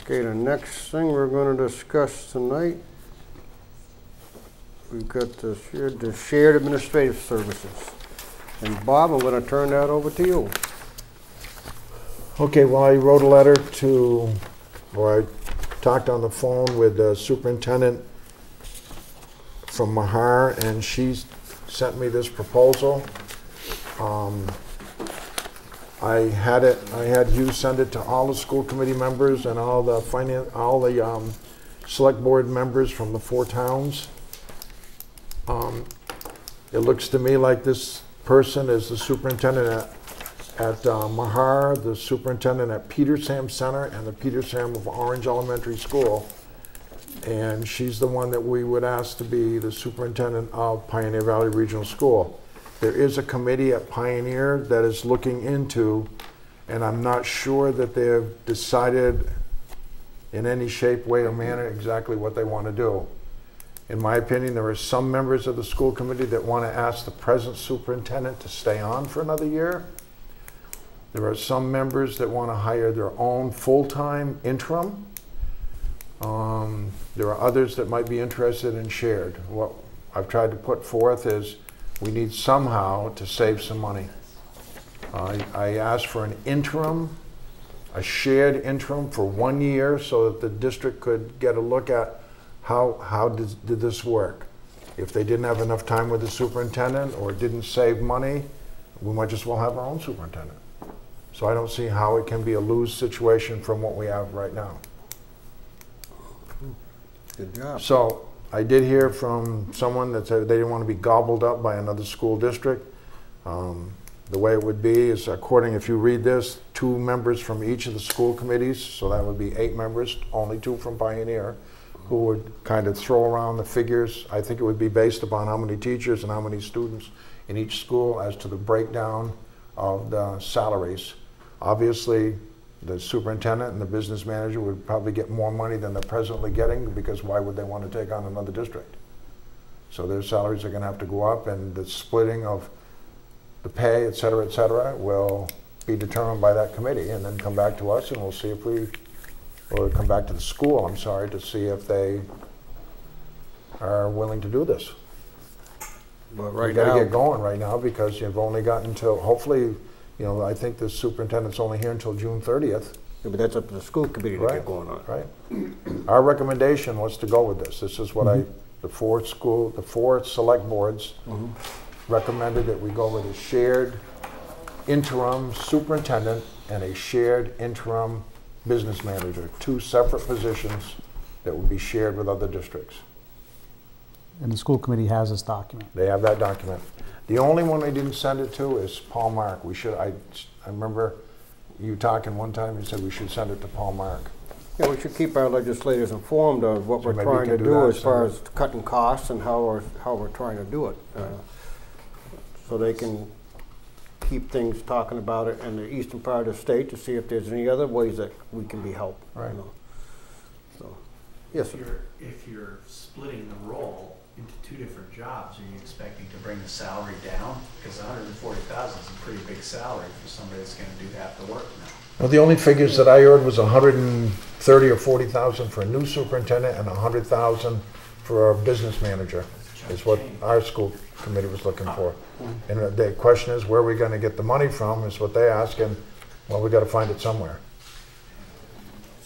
Okay, the next thing we're going to discuss tonight, we've got the shared administrative services. And Bob, I'm going to turn that over to you.
Okay, well, I wrote a letter to, or I talked on the phone with the superintendent from Mahar, and she sent me this proposal. I had you send it to all the school committee members and all the select board members from the 4 towns. It looks to me like this person is the superintendent at Mahar, the superintendent at Petersham Center, and the Petersham of Orange Elementary School. And she's the one that we would ask to be the superintendent of Pioneer Valley Regional School. There is a committee at Pioneer that is looking into, and I'm not sure that they have decided in any shape, way, or manner exactly what they want to do. In my opinion, there are some members of the school committee that want to ask the present superintendent to stay on for another year. There are some members that want to hire their own full-time interim. There are others that might be interested in shared. What I've tried to put forth is we need somehow to save some money. I asked for an interim, a shared interim for 1 year so that the district could get a look at how did this work. If they didn't have enough time with the superintendent or didn't save money, we might just well have our own superintendent. So I don't see how it can be a lose situation from what we have right now.
Good job.
So I did hear from someone that said they didn't want to be gobbled up by another school district. The way it would be is, according, if you read this, 2 members from each of the school committees, so that would be 8 members, only 2 from Pioneer, who would kind of throw around the figures. I think it would be based upon how many teachers and how many students in each school as to the breakdown of the salaries. Obviously, the superintendent and the business manager would probably get more money than they're presently getting, because why would they want to take on another district? So their salaries are going to have to go up, and the splitting of the pay, et cetera, will be determined by that committee, and then come back to us, and we'll see if we, or come back to the school, I'm sorry, to see if they are willing to do this.
But
We
right
got to
now,
get going right now, because you've only got until, hopefully, you know, I think the superintendent's only here until June 30th.
yeah, but that's up to the school committee to
Right,
get going on.
right. Our recommendation was to go with this. This is what the 4 select boards recommended, that we go with a shared interim superintendent and a shared interim business manager, 2 separate positions that would be shared with other districts.
And the school committee has this document.
They have that document. The only one they didn't send it to is Paul Mark. I remember you talking one time, you said we should send it to Paul Mark.
Yeah, we should keep our legislators informed of what
So
we're
maybe we
trying
can
to
do
do
that,
as far
so-
as cutting costs and how we're trying to do it. So they can keep things talking about it in the eastern part of the state to see if there's any other ways that we can be helped. you
Right.
know. So, yes, sir.
If you're splitting the role into 2 different jobs, are you expecting to bring the salary down? Because 140,000 is a pretty big salary for somebody that's gonna do half the work now.
Well, the only figures that I heard was 130 or 40,000 for a new superintendent and 100,000 for a business manager, is what our school committee was looking for. And the question is, where are we going to get the money from, is what they ask, and, well, we got to find it somewhere.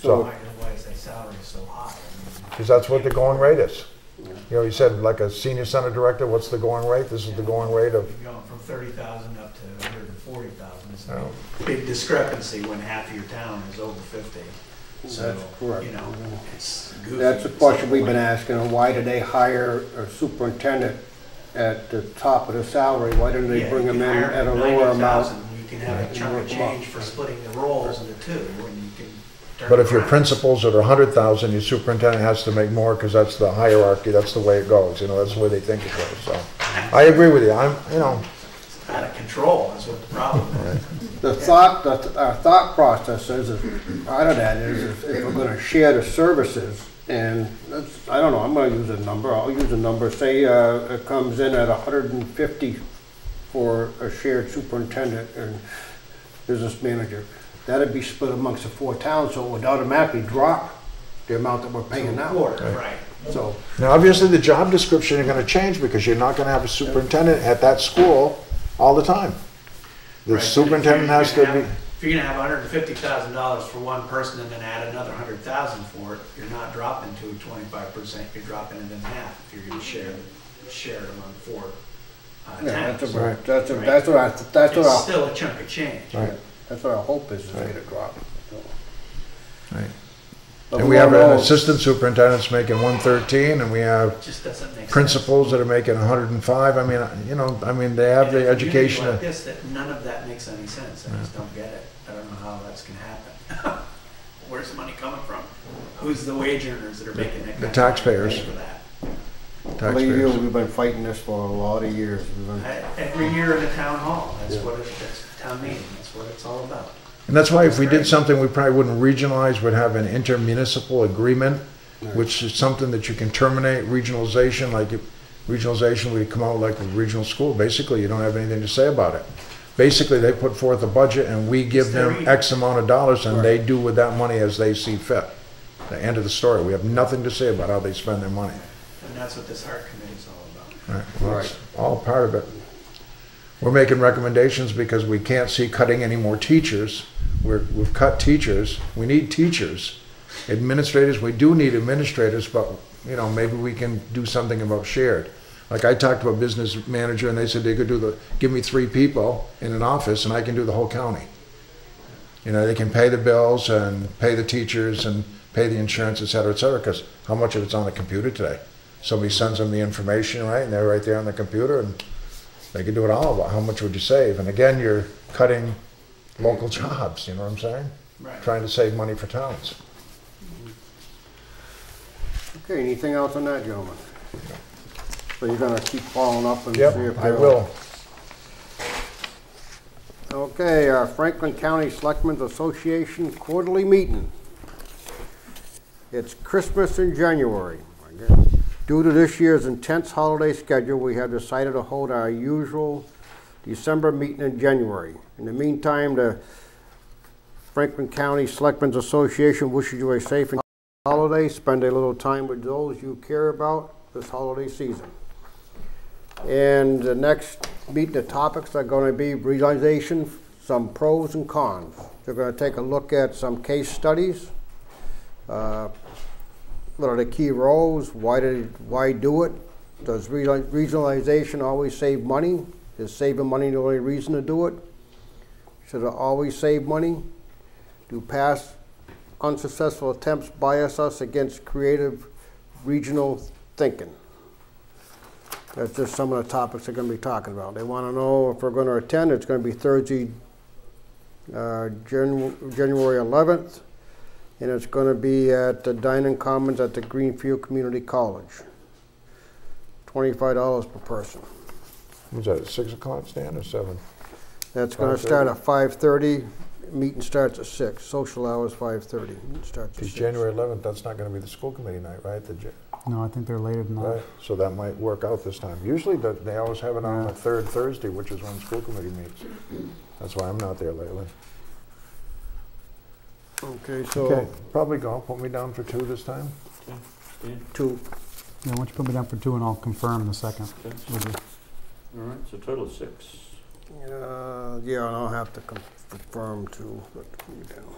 So,
Why is that salary so high? I mean,
because that's what the going rate is. You know, you said like a senior center director, what's the going rate? This is the going rate of,
you're going from 30,000 up to 140,000. It's
Oh.
a big discrepancy when half of your town is over 50. So,
That's correct.
you know, it's goofy.
That's the question we've been asking, why did they hire a superintendent at the top of the salary? Why didn't they
Yeah,
bring
you
him in
can hire
at a
for
lower amount?
90,000, You can have a chunk of change for splitting the roles into 2, and you can
But if your principals are 100,000, your superintendent has to make more because that's the hierarchy, that's the way it goes, you know, that's the way they think it goes, so. I agree with you, you know.
It's out of control, that's what the problem is.
Our thought process is, part of that is if we're gonna share the services, and that's, I don't know, I'm gonna use a number, I'll use a number, say, it comes in at 150 for a shared superintendent and business manager. That'd be split amongst the 4 towns, so it would automatically drop the amount that we're paying now.
Right.
So,
Now, obviously, the job description is gonna change because you're not gonna have a superintendent at that school all the time. The
Right.
superintendent has to be,
If you're gonna have $150,000 for one person and then add another 100,000 for it, you're not dropping to 25%, you're dropping it in half if you're gonna share it among 4
yeah,
towns.
that's
Right.
what
It's
I,
still a chunk of change.
right,
that's what our hope is to get a drop.
right.
But
And we have
all
an
know-
assistant superintendent's making 113, and we have
It just doesn't make sense.
principals that are making 105. I mean, you know, I mean, they have
And
the
in a community
education.
like this, that none of that makes any sense. I just don't get it. I don't know how that's gonna happen. Where's the money coming from? Who's the wage earners that are making that kind
The
of
taxpayers.
money for that?
Believe you,
Taxpayers.
we've been fighting this for a lot of years. We've been-
Every year in the town hall, that's town meeting, that's what it's all about.
And that's why if we did something, we probably wouldn't regionalize, would have an intermunicipal agreement, which is something that you can terminate. Regionalization, like regionalization, we come out like a regional school. Basically, you don't have anything to say about it. Basically, they put forth a budget and we give them X amount of dollars and they do with that money as they see fit. The end of the story. We have nothing to say about how they spend their money.
And that's what this heart committee is all about.
Right. Well, it's all part of it. We're making recommendations because we can't see cutting any more teachers. We've cut teachers. We need teachers. Administrators, we do need administrators, but you know, maybe we can do something about shared. Like I talked to a business manager and they said they could give me 3 people in an office and I can do the whole county. You know, they can pay the bills and pay the teachers and pay the insurance, et cetera, because how much of it's on the computer today? Somebody sends them the information, right, and they're right there on the computer and they can do it all. About how much would you save? And again, you're cutting local jobs, you know what I'm saying?
Right.
Trying to save money for towns.
Okay, anything else on that, gentlemen? So you're gonna keep following up and see
Yep,
if
I
they'll-
will.
Okay, Franklin County Selectmen's Association quarterly meeting. It's Christmas in January. Due to this year's intense holiday schedule, we have decided to hold our usual December meeting in January. In the meantime, the Franklin County Selectmen's Association wishes you a safe and holiday. Spend a little time with those you care about this holiday season. And the next meeting, the topics are going to be realization, some pros and cons. They're going to take a look at some case studies. What are the key roles? Why do it? Does regionalization always save money? Is saving money the only reason to do it? Should it always save money? Do past unsuccessful attempts bias us against creative regional thinking? That's just some of the topics they're going to be talking about. They want to know if we're going to attend. It's going to be Thursday, January 11th. And it's going to be at the Dining Commons at the Greenfield Community College. $25 per person.
Was that at 6 o'clock, Stan, or 7?
That's going to start at 5:30. Meeting starts at 6. Social hours 5:30. Meeting starts at
Because
6.
January 11th, that's not going to be the school committee night, right?
No, I think they're later than that.
Right, so that might work out this time. Usually they always have it on the 3rd Thursday, which is when school committee meets. That's why I'm not there lately.
Okay, so
Okay, probably go. Put me down for 2 this time.
2.
Yeah, why don't you put me down for 2 and I'll confirm in a second. with you.
All right, so total of 6.
Yeah, and I'll have to confirm 2. But put me down.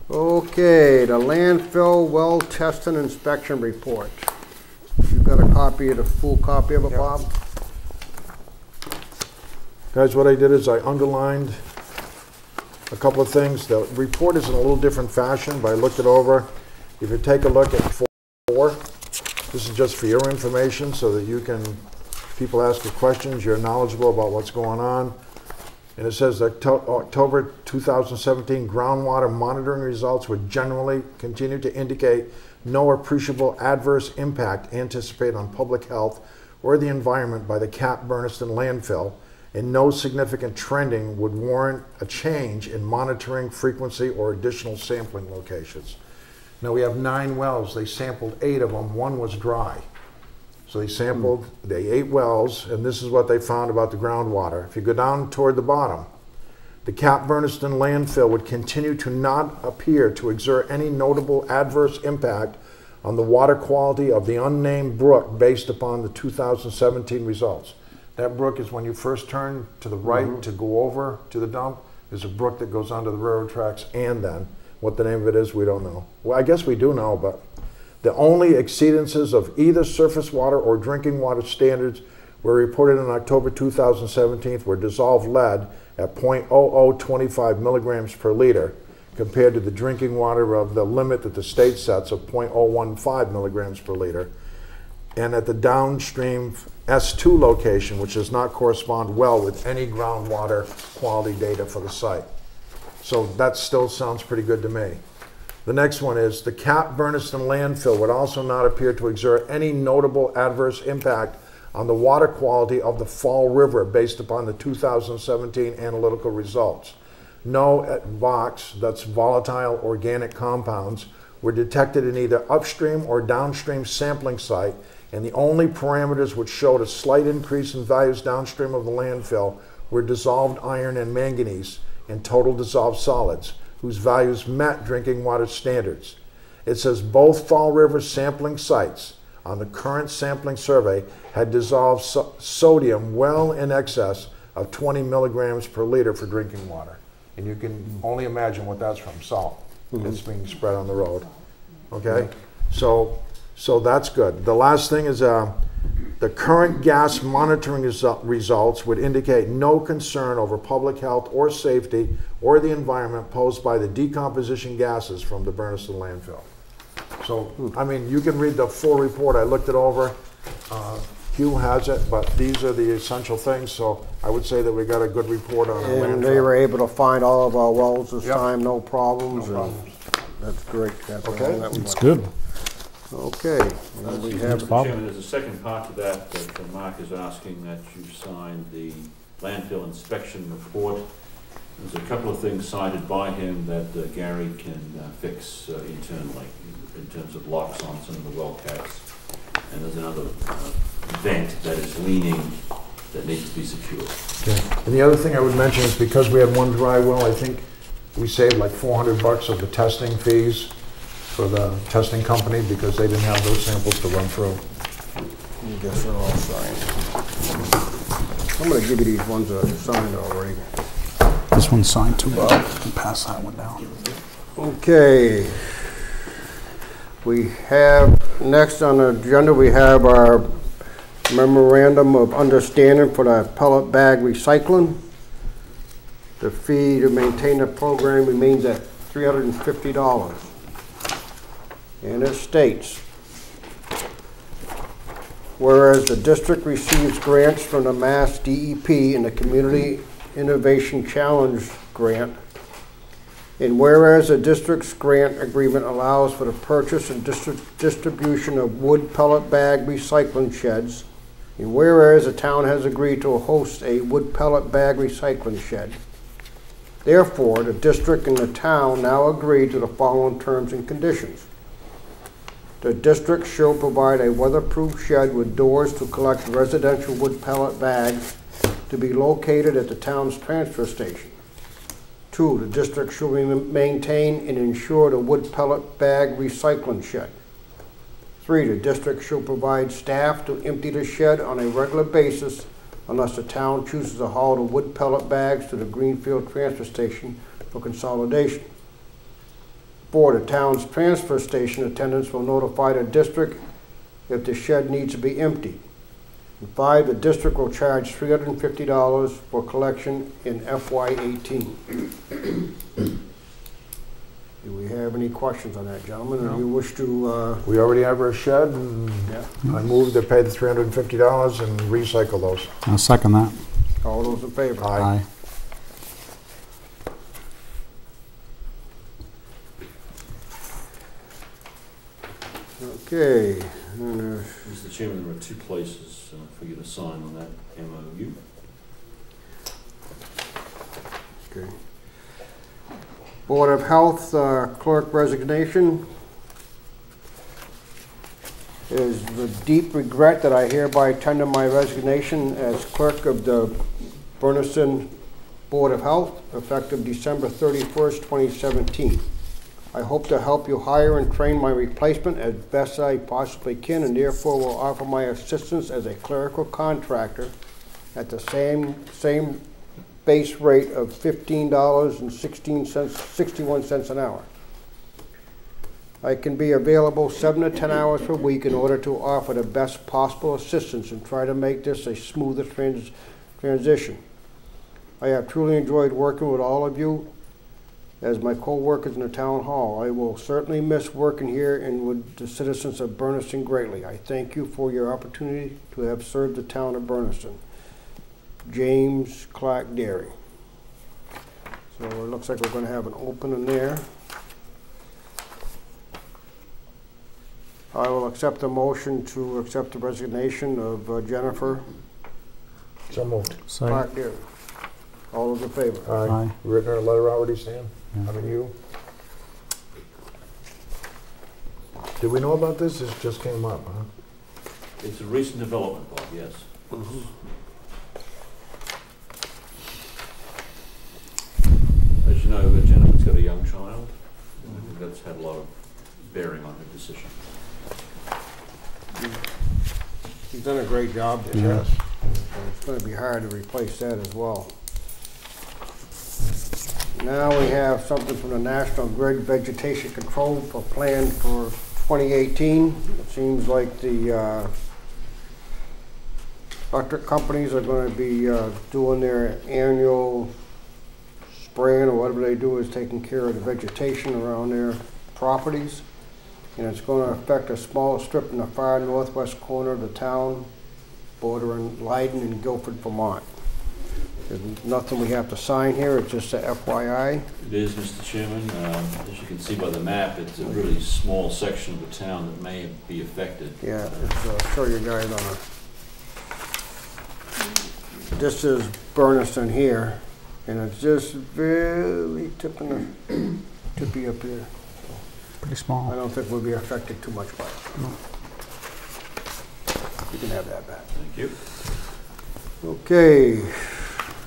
Okay, the landfill well test and inspection report. You got a copy of the full copy of it,
Yep.
Bob?
Guys, what I did is I underlined a couple of things. The report is in a little different fashion, but I looked it over. If you take a look at 4, this is just for your information so that you can, people ask you questions, you're knowledgeable about what's going on. And it says that October 2017 groundwater monitoring results would generally continue to indicate no appreciable adverse impact anticipated on public health or the environment by the Cap Bernardston landfill, and no significant trending would warrant a change in monitoring frequency or additional sampling locations. Now we have 9 wells. They sampled 8 of them. 1 was dry. So they sampled the 8 wells, and this is what they found about the groundwater. If you go down toward the bottom, the Cap Bernardston landfill would continue to not appear to exert any notable adverse impact on the water quality of the unnamed brook based upon the 2017 results. That brook is when you first turn to the right to go over to the dump. There's a brook that goes onto the railroad tracks, and then what the name of it is, we don't know. Well, I guess we do know, but the only exceedances of either surface water or drinking water standards were reported in October 2017 were dissolved lead at 0.0025 milligrams per liter, compared to the drinking water of the limit that the state sets of 0.015 milligrams per liter. And at the downstream S2 location, which does not correspond well with any groundwater quality data for the site. So that still sounds pretty good to me. The next one is the Cap Bernardston landfill would also not appear to exert any notable adverse impact on the water quality of the Fall River based upon the 2017 analytical results. No VOX, that's volatile organic compounds, were detected in either upstream or downstream sampling site, and the only parameters which showed a slight increase in values downstream of the landfill were dissolved iron and manganese and total dissolved solids, whose values met drinking water standards. It says both Fall River sampling sites on the current sampling survey had dissolved sodium well in excess of 20 milligrams per liter for drinking water. And you can only imagine what that's from, salt that's being spread on the road. Okay? So that's good. The last thing is the current gas monitoring results would indicate no concern over public health or safety or the environment posed by the decomposition gases from the Bernardston landfill. So, I mean, you can read the full report. I looked it over. Hugh has it, but these are the essential things, so I would say that we got a good report on the landfill.
And they were able to find all of our wells this
Yep.
time, no problems.
No problems.
That's great. That's
Okay.
all that we
It's
want.
good.
Okay. And we have,
Mr. Chairman, there's a second part to that Mark is asking that you sign the landfill inspection report. There's a couple of things cited by him that Gary can fix internally in terms of locks on some of the well caps. And there's another vent that is leaning that needs to be secured.
Okay. And the other thing I would mention is because we had one dry well, I think we saved like $400 of the testing fees for the testing company because they didn't have those samples to run through.
I guess they're all signed. I'm gonna give you these ones that are signed already.
This one's signed too. Pass that one down.
Okay. We have, next on the agenda, we have our memorandum of understanding for the pellet bag recycling. The fee to maintain the program remains at $350. And it states, whereas the district receives grants from the Mass DEP and the Community Innovation Challenge grant, and whereas the district's grant agreement allows for the purchase and distribution of wood pellet bag recycling sheds, and whereas the town has agreed to host a wood pellet bag recycling shed, therefore the district and the town now agree to the following terms and conditions. The district shall provide a weatherproof shed with doors to collect residential wood pellet bags to be located at the town's transfer station. 2, the district shall maintain and insure the wood pellet bag recycling shed. 3, the district shall provide staff to empty the shed on a regular basis unless the town chooses to haul the wood pellet bags to the Greenfield transfer station for consolidation. 4, the town's transfer station attendants will notify the district if the shed needs to be emptied. And 5, the district will charge $350 for collection in FY18. Do we have any questions on that, gentlemen? Or you wish to?
We already have our shed, and I moved to pay the $350 and recycle those.
I'll second that.
All those in favor?
Aye.
Okay. And,
Mr. Chairman, there are two places for you to sign on that MOU.
okay. Board of Health clerk resignation. It is with deep regret that I hereby tender my resignation as clerk of the Bernardston Board of Health, effective December 31st, 2017. I hope to help you hire and train my replacement as best I possibly can, and therefore will offer my assistance as a clerical contractor at the same base rate of $15.61 an hour. I can be available 7 to 10 hours per week in order to offer the best possible assistance and try to make this a smoother transition. I have truly enjoyed working with all of you as my co-workers in the town hall. I will certainly miss working here and with the citizens of Bernardston greatly. I thank you for your opportunity to have served the town of Bernardston. James Clark Dairy. So it looks like we're going to have an opening there. I will accept the motion to accept the resignation of Jennifer
So moved.
Clark Dairy. All those in favor?
Aye. Written her a letter already, Stan? I mean, you? Did we know about this? This just came up, huh?
It's a recent development, Bob, yes. As you know, Jennifer's got a young child, and I think that's had a lot of bearing on her decision.
She's done a great job there.
Yes.
It's going to be hard to replace that as well. Now we have something from the National Grid Vegetation Control Plan for 2018. It seems like the electric companies are going to be doing their annual spraying, or whatever they do is taking care of the vegetation around their properties. And it's going to affect a small strip in the far northwest corner of the town, bordering Leiden and Guilford, Vermont. There's nothing we have to sign here, it's just a FYI.
It is, Mr. Chairman. As you can see by the map, it's a really small section of the town that may be affected.
Yeah, I'll show you guys on a... This is Bernardston here, and it's just very tippy up here.
Pretty small.
I don't think we'll be affected too much by it.
No.
You can have that back.
Thank you.
Okay.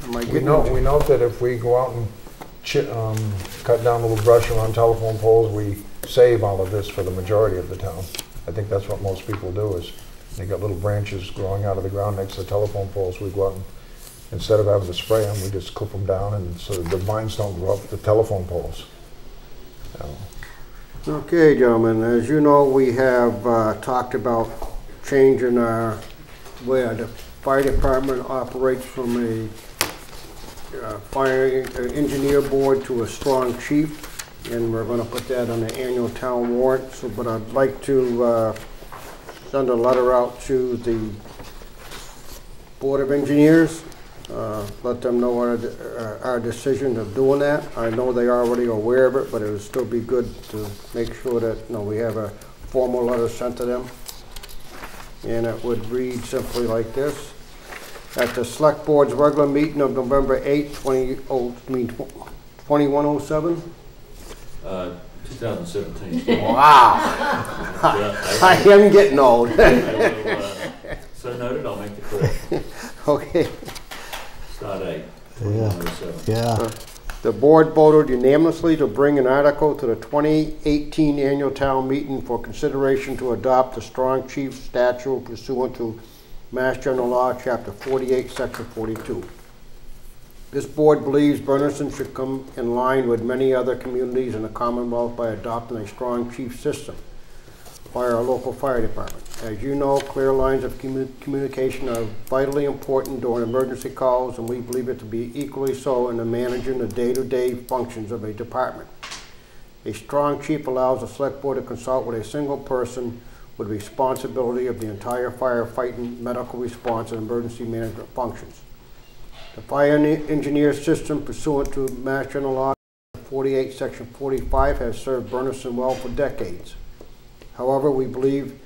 Am I
We
getting
know that if we go out and cut down a little brush around telephone poles, we save all of this for the majority of the town. I think that's what most people do, is they got little branches growing out of the ground next to the telephone poles. We go out and, instead of having to spray them, we just clip them down, and so the vines don't grow up the telephone poles.
Okay, gentlemen, as you know, we have talked about changing where the fire department operates from a fire engineer board to a strong chief, and we're going to put that on the annual town warrant. So, but I'd like to send a letter out to the Board of Engineers, let them know our decision of doing that. I know they are already aware of it, but it would still be good to make sure that we have a formal letter sent to them. And it would read simply like this. At the Select Board's regular meeting of November 8, 2107?
2017.
Wow. I am getting old.
So noted, I'll make the correction.
Okay.
Start 8.
Yeah.
The board voted unanimously to bring an article to the 2018 annual town meeting for consideration to adopt the strong chief statute pursuant to Mass General Law, Chapter 48, Section 42. This board believes Bernardston should come in line with many other communities in the Commonwealth by adopting a strong chief system by our local fire department. As you know, clear lines of communication are vitally important during emergency calls, and we believe it to be equally so in the managing the day-to-day functions of a department. A strong chief allows the select board to consult with a single person with responsibility of the entire firefighting, medical response, and emergency management functions. The fire engineer system pursuant to Mass General Law 48, Section 45 has served Bernardston well for decades. However, we believe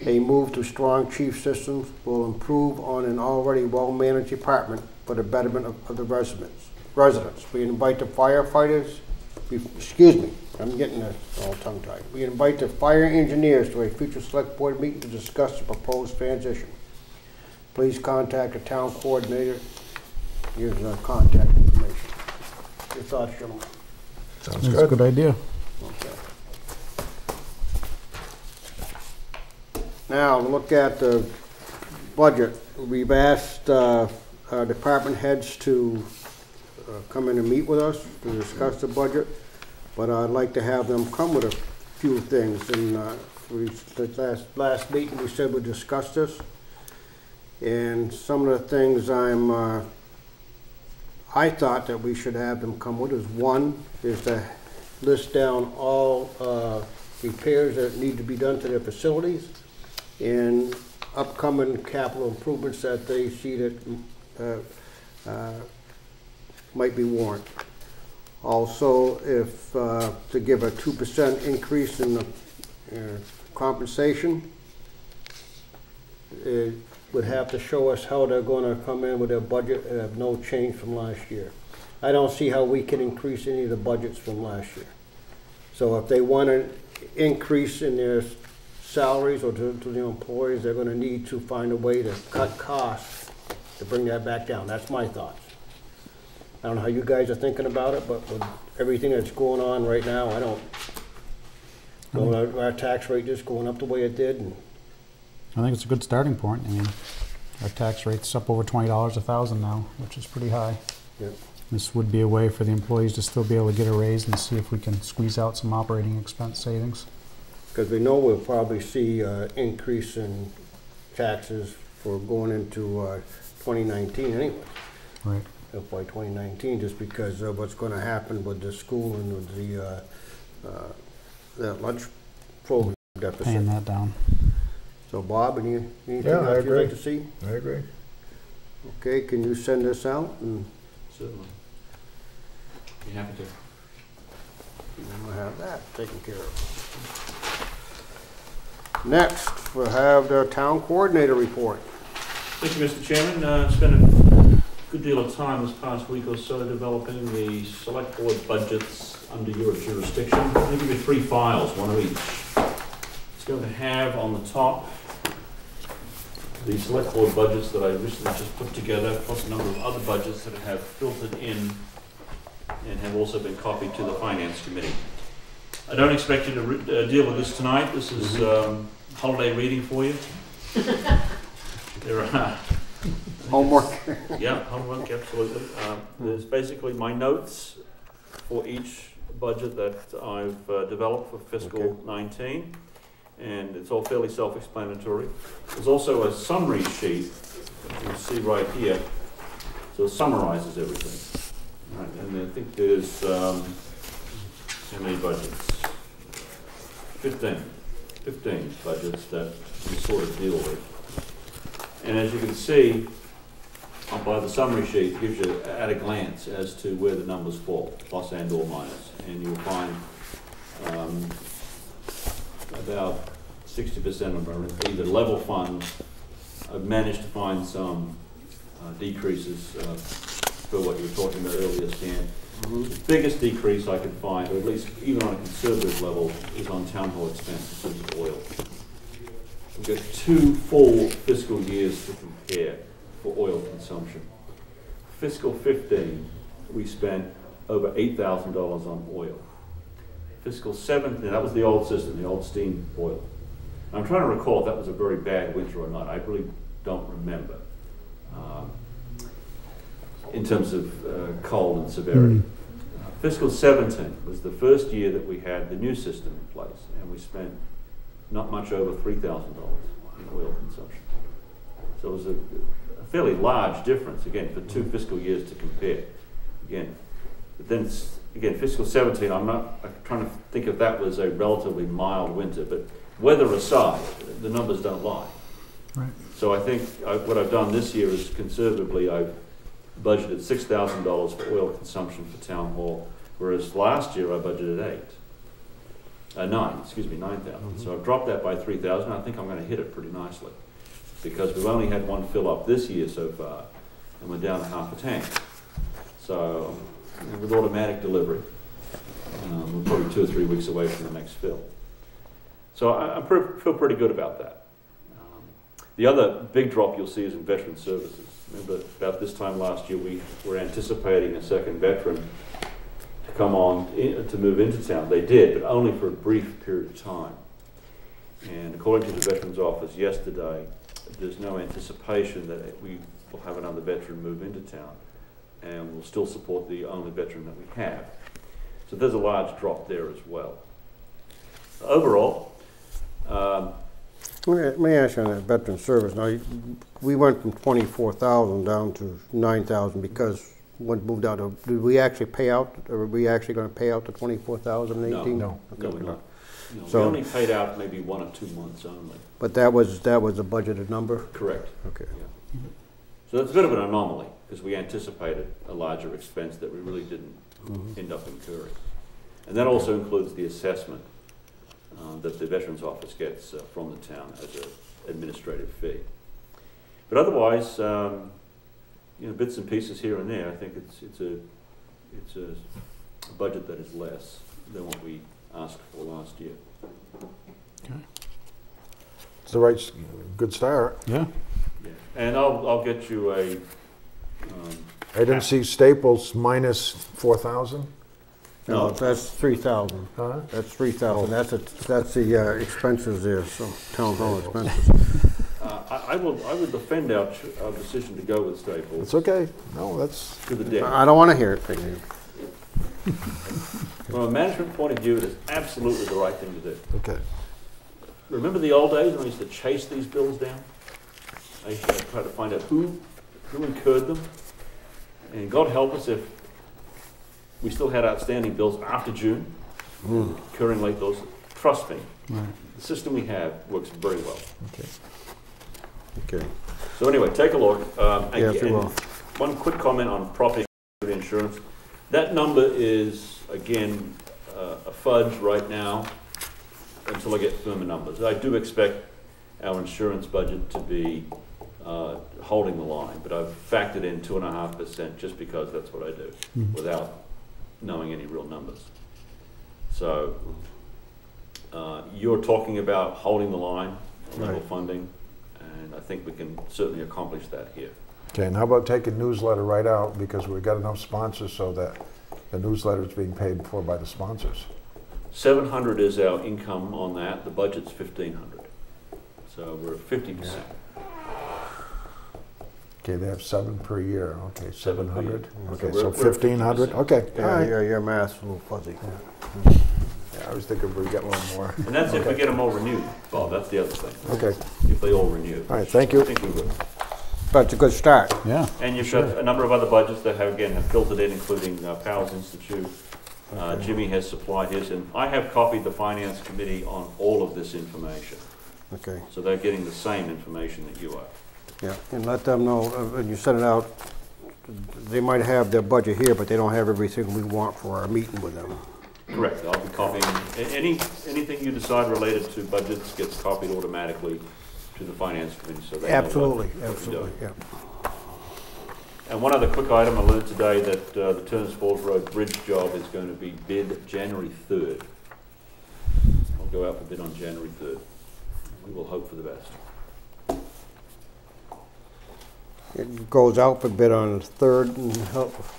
a move to strong chief systems will improve on an already well-managed department for the betterment of the residents. We invite the firefighters, excuse me, I'm getting this all tongue-tied. We invite the fire engineers to a future select board meeting to discuss the proposed transition. Please contact the town coordinator. Here's our contact information. Your thoughts, gentlemen?
Sounds
That's
good.
a good idea.
Okay. Now, look at the budget. We've asked our department heads to come in and meet with us to discuss the budget, but I'd like to have them come with a few things. And the last meeting, we said we'd discuss this. And some of the things I thought that we should have them come with is, one, is to list down all repairs that need to be done to their facilities and upcoming capital improvements that they see that might be warranted. Also, if to give a 2% increase in the compensation, it would have to show us how they're going to come in with their budget and have no change from last year. I don't see how we can increase any of the budgets from last year. So if they want an increase in their salaries or to the employees, they're going to need to find a way to cut costs to bring that back down. That's my thoughts. I don't know how you guys are thinking about it, but with everything that's going on right now, I don't know our tax rate just going up the way it did. And
I think it's a good starting point. I mean, our tax rate's up over $20 a thousand now, which is pretty high.
Yep.
This would be a way for the employees to still be able to get a raise and see if we can squeeze out some operating expense savings.
Because we know we'll probably see increase in taxes for going into 2019 anyway.
Right.
FY 2019, just because of what's going to happen with the school and with the lunch program deficit.
Paying that down.
So Bob, anything
Yeah, I
else you'd like
agree.
to see?
I agree.
Okay, can you send this out? And
Certainly. Be happy to.
we'll have that taken care of. Next, we'll have the town coordinator report.
Thank you, Mr. Chairman. Spent a good deal of time this past week or so developing the select board budgets under your jurisdiction. I'm going to give you 3 files, one of each. It's going to have on the top the select board budgets that I recently just put together, plus a number of other budgets that have filtered in and have also been copied to the Finance Committee. I don't expect you to deal with this tonight. This is holiday reading for you. There are
Homework.
yeah, homework, absolutely. There's basically my notes for each budget that I've developed for fiscal 19, and it's all fairly self-explanatory. There's also a summary sheet you see right here, so it summarizes everything. Right, and I think there's how many budgets? 15 budgets that we sort of deal with. And as you can see, by the summary sheet, it gives you at a glance as to where the numbers fall, plus and or minus. And you'll find about 60% of them are either level funds. I've managed to find some decreases for what you were talking about earlier, Stan. The biggest decrease I could find, or at least even on a conservative level, is on town hall expenses in terms of oil. We've got 2 full fiscal years to compare for oil consumption. Fiscal 15, we spent over $8,000 on oil. Fiscal 17, that was the old system, the old steam boiler. I'm trying to recall if that was a very bad winter or not. I really don't remember in terms of cold and severity. Fiscal 17 was the first year that we had the new system in place, and we spent not much over $3,000 in oil consumption. So it was a fairly large difference, again, for 2 fiscal years to compare. Again, but then, again, fiscal 17, I'm trying to think if that was a relatively mild winter, but weather aside, the numbers don't lie.
Right.
So I think what I've done this year is conservatively, I've budgeted $6,000 for oil consumption for town hall, whereas last year I budgeted $8,000. 9,000. So I've dropped that by 3,000. I think I'm going to hit it pretty nicely because we've only had one fill up this year so far, and we're down to half a tank. So with automatic delivery, we're probably 2 or 3 weeks away from the next fill. So I feel pretty good about that. The other big drop you'll see is in veteran services. Remember, about this time last year, we were anticipating a second veteran to come on, to move into town. They did, but only for a brief period of time. And according to the Veterans Office yesterday, there's no anticipation that we will have another veteran move into town, and we'll still support the only veteran that we have. So there's a large drop there as well. Overall,
Let me ask you on that veteran service. Now, we went from 24,000 down to 9,000 because when moved out, did we actually pay out, or are we actually going to pay out the 24,018?
No.
no, we're not. No,
So-
we only paid out maybe 1 or 2 months only.
But that was a budgeted number?
Correct.
Okay.
Yeah. So that's a bit of an anomaly because we anticipated a larger expense that we really didn't end up incurring. And that also includes the assessment that the Veterans Office gets from the town as an administrative fee. But otherwise, bits and pieces here and there, I think it's a budget that is less than what we asked for last year.
It's the right, good start.
Yeah.
Yeah. And I'll get you a.
I didn't see Staples minus 4,000.
No, that's 3,000.
Huh?
That's 3,000. That's the expenses there, so town hall expenses.
I would defend our decision to go with Staples
It's okay. No, that's,
to the death.
I don't want to hear it from you.
From a management point of view, it is absolutely the right thing to do.
okay.
Remember the old days when I used to chase these bills down? I used to try to find out who incurred them. And God help us if we still had outstanding bills after June, incurring late bills. Trust me, the system we have works very well.
Okay.
So anyway, take a look.
Yes, we
And
will.
one quick comment on property insurance. That number is, again, a fudge right now until I get firmer numbers. I do expect our insurance budget to be holding the line, but I've factored in 2.5% just because that's what I do without knowing any real numbers. So you're talking about holding the line on level funding, and I think we can certainly accomplish that here.
Okay, and how about taking newsletter right out because we've got enough sponsors so that the newsletter is being paid for by the sponsors.
700 is our income on that. The budget's 1,500, so we're 50%.
Okay, they have 7 per year. Okay, 700. Okay,
So
so
we're
1,500.
50%.
Okay, all
Yeah,
right.
your math's a little fuzzy.
Yeah, I was thinking we'd get a little more.
And that's if we get them all renewed, Bob. That's the other thing.
Okay,
If they all renew.
all right, thank you.
I think we will.
But it's a good start.
Yeah.
And you've got a number of other budgets that have filtered in, including Powers Institute. Jimmy has supplied his, and I have copied the Finance Committee on all of this information.
Okay.
So they're getting the same information that you are.
Yeah, and let them know, when you send it out, they might have their budget here, but they don't have everything we want for our meeting with them.
Correct. I'll be copying, anything you decide related to budgets gets copied automatically to the Finance Committee, so they know
Absolutely,
what we're
absolutely,
doing.
yeah.
And one other quick item, I learned today that the Turners Falls Road bridge job is going to be bid January 3rd. I'll go out for bid on January 3rd. We will hope for the best.
It goes out for bid on the 3rd, and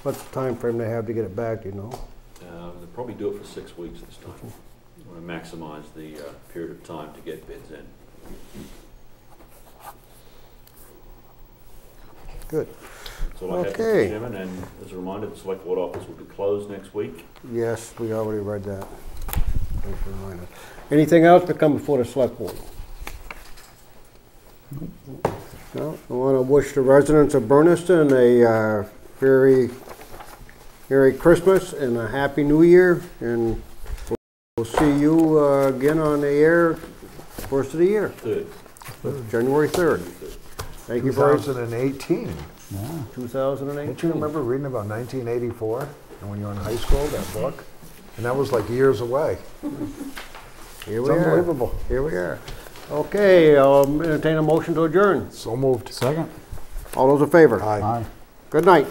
what's the time frame they have to get it back, do you know?
They'll probably do it for 6 weeks this time. We want to maximize the period of time to get bids in.
Good.
That's all I have,
Okay.
Mr. Chairman, and as a reminder, the Select Board office will be closed next week.
Yes, we already read that. Thanks for reminding us. Anything else to come before the select board? No, I want to wish the residents of Bernardston a very Merry Christmas and a Happy New Year, and we'll see you again on the air first of the year,
Third.
January 3rd. Thank you very much.
2018.
2008.
Don't you remember reading about 1984 and when you were in high school, that book? And that was like years away.
Here
It's
we are.
unbelievable.
Here we are. Okay, entertain a motion to adjourn.
So moved.
Second?
All those in favor?
Aye.
Aye.
Good night.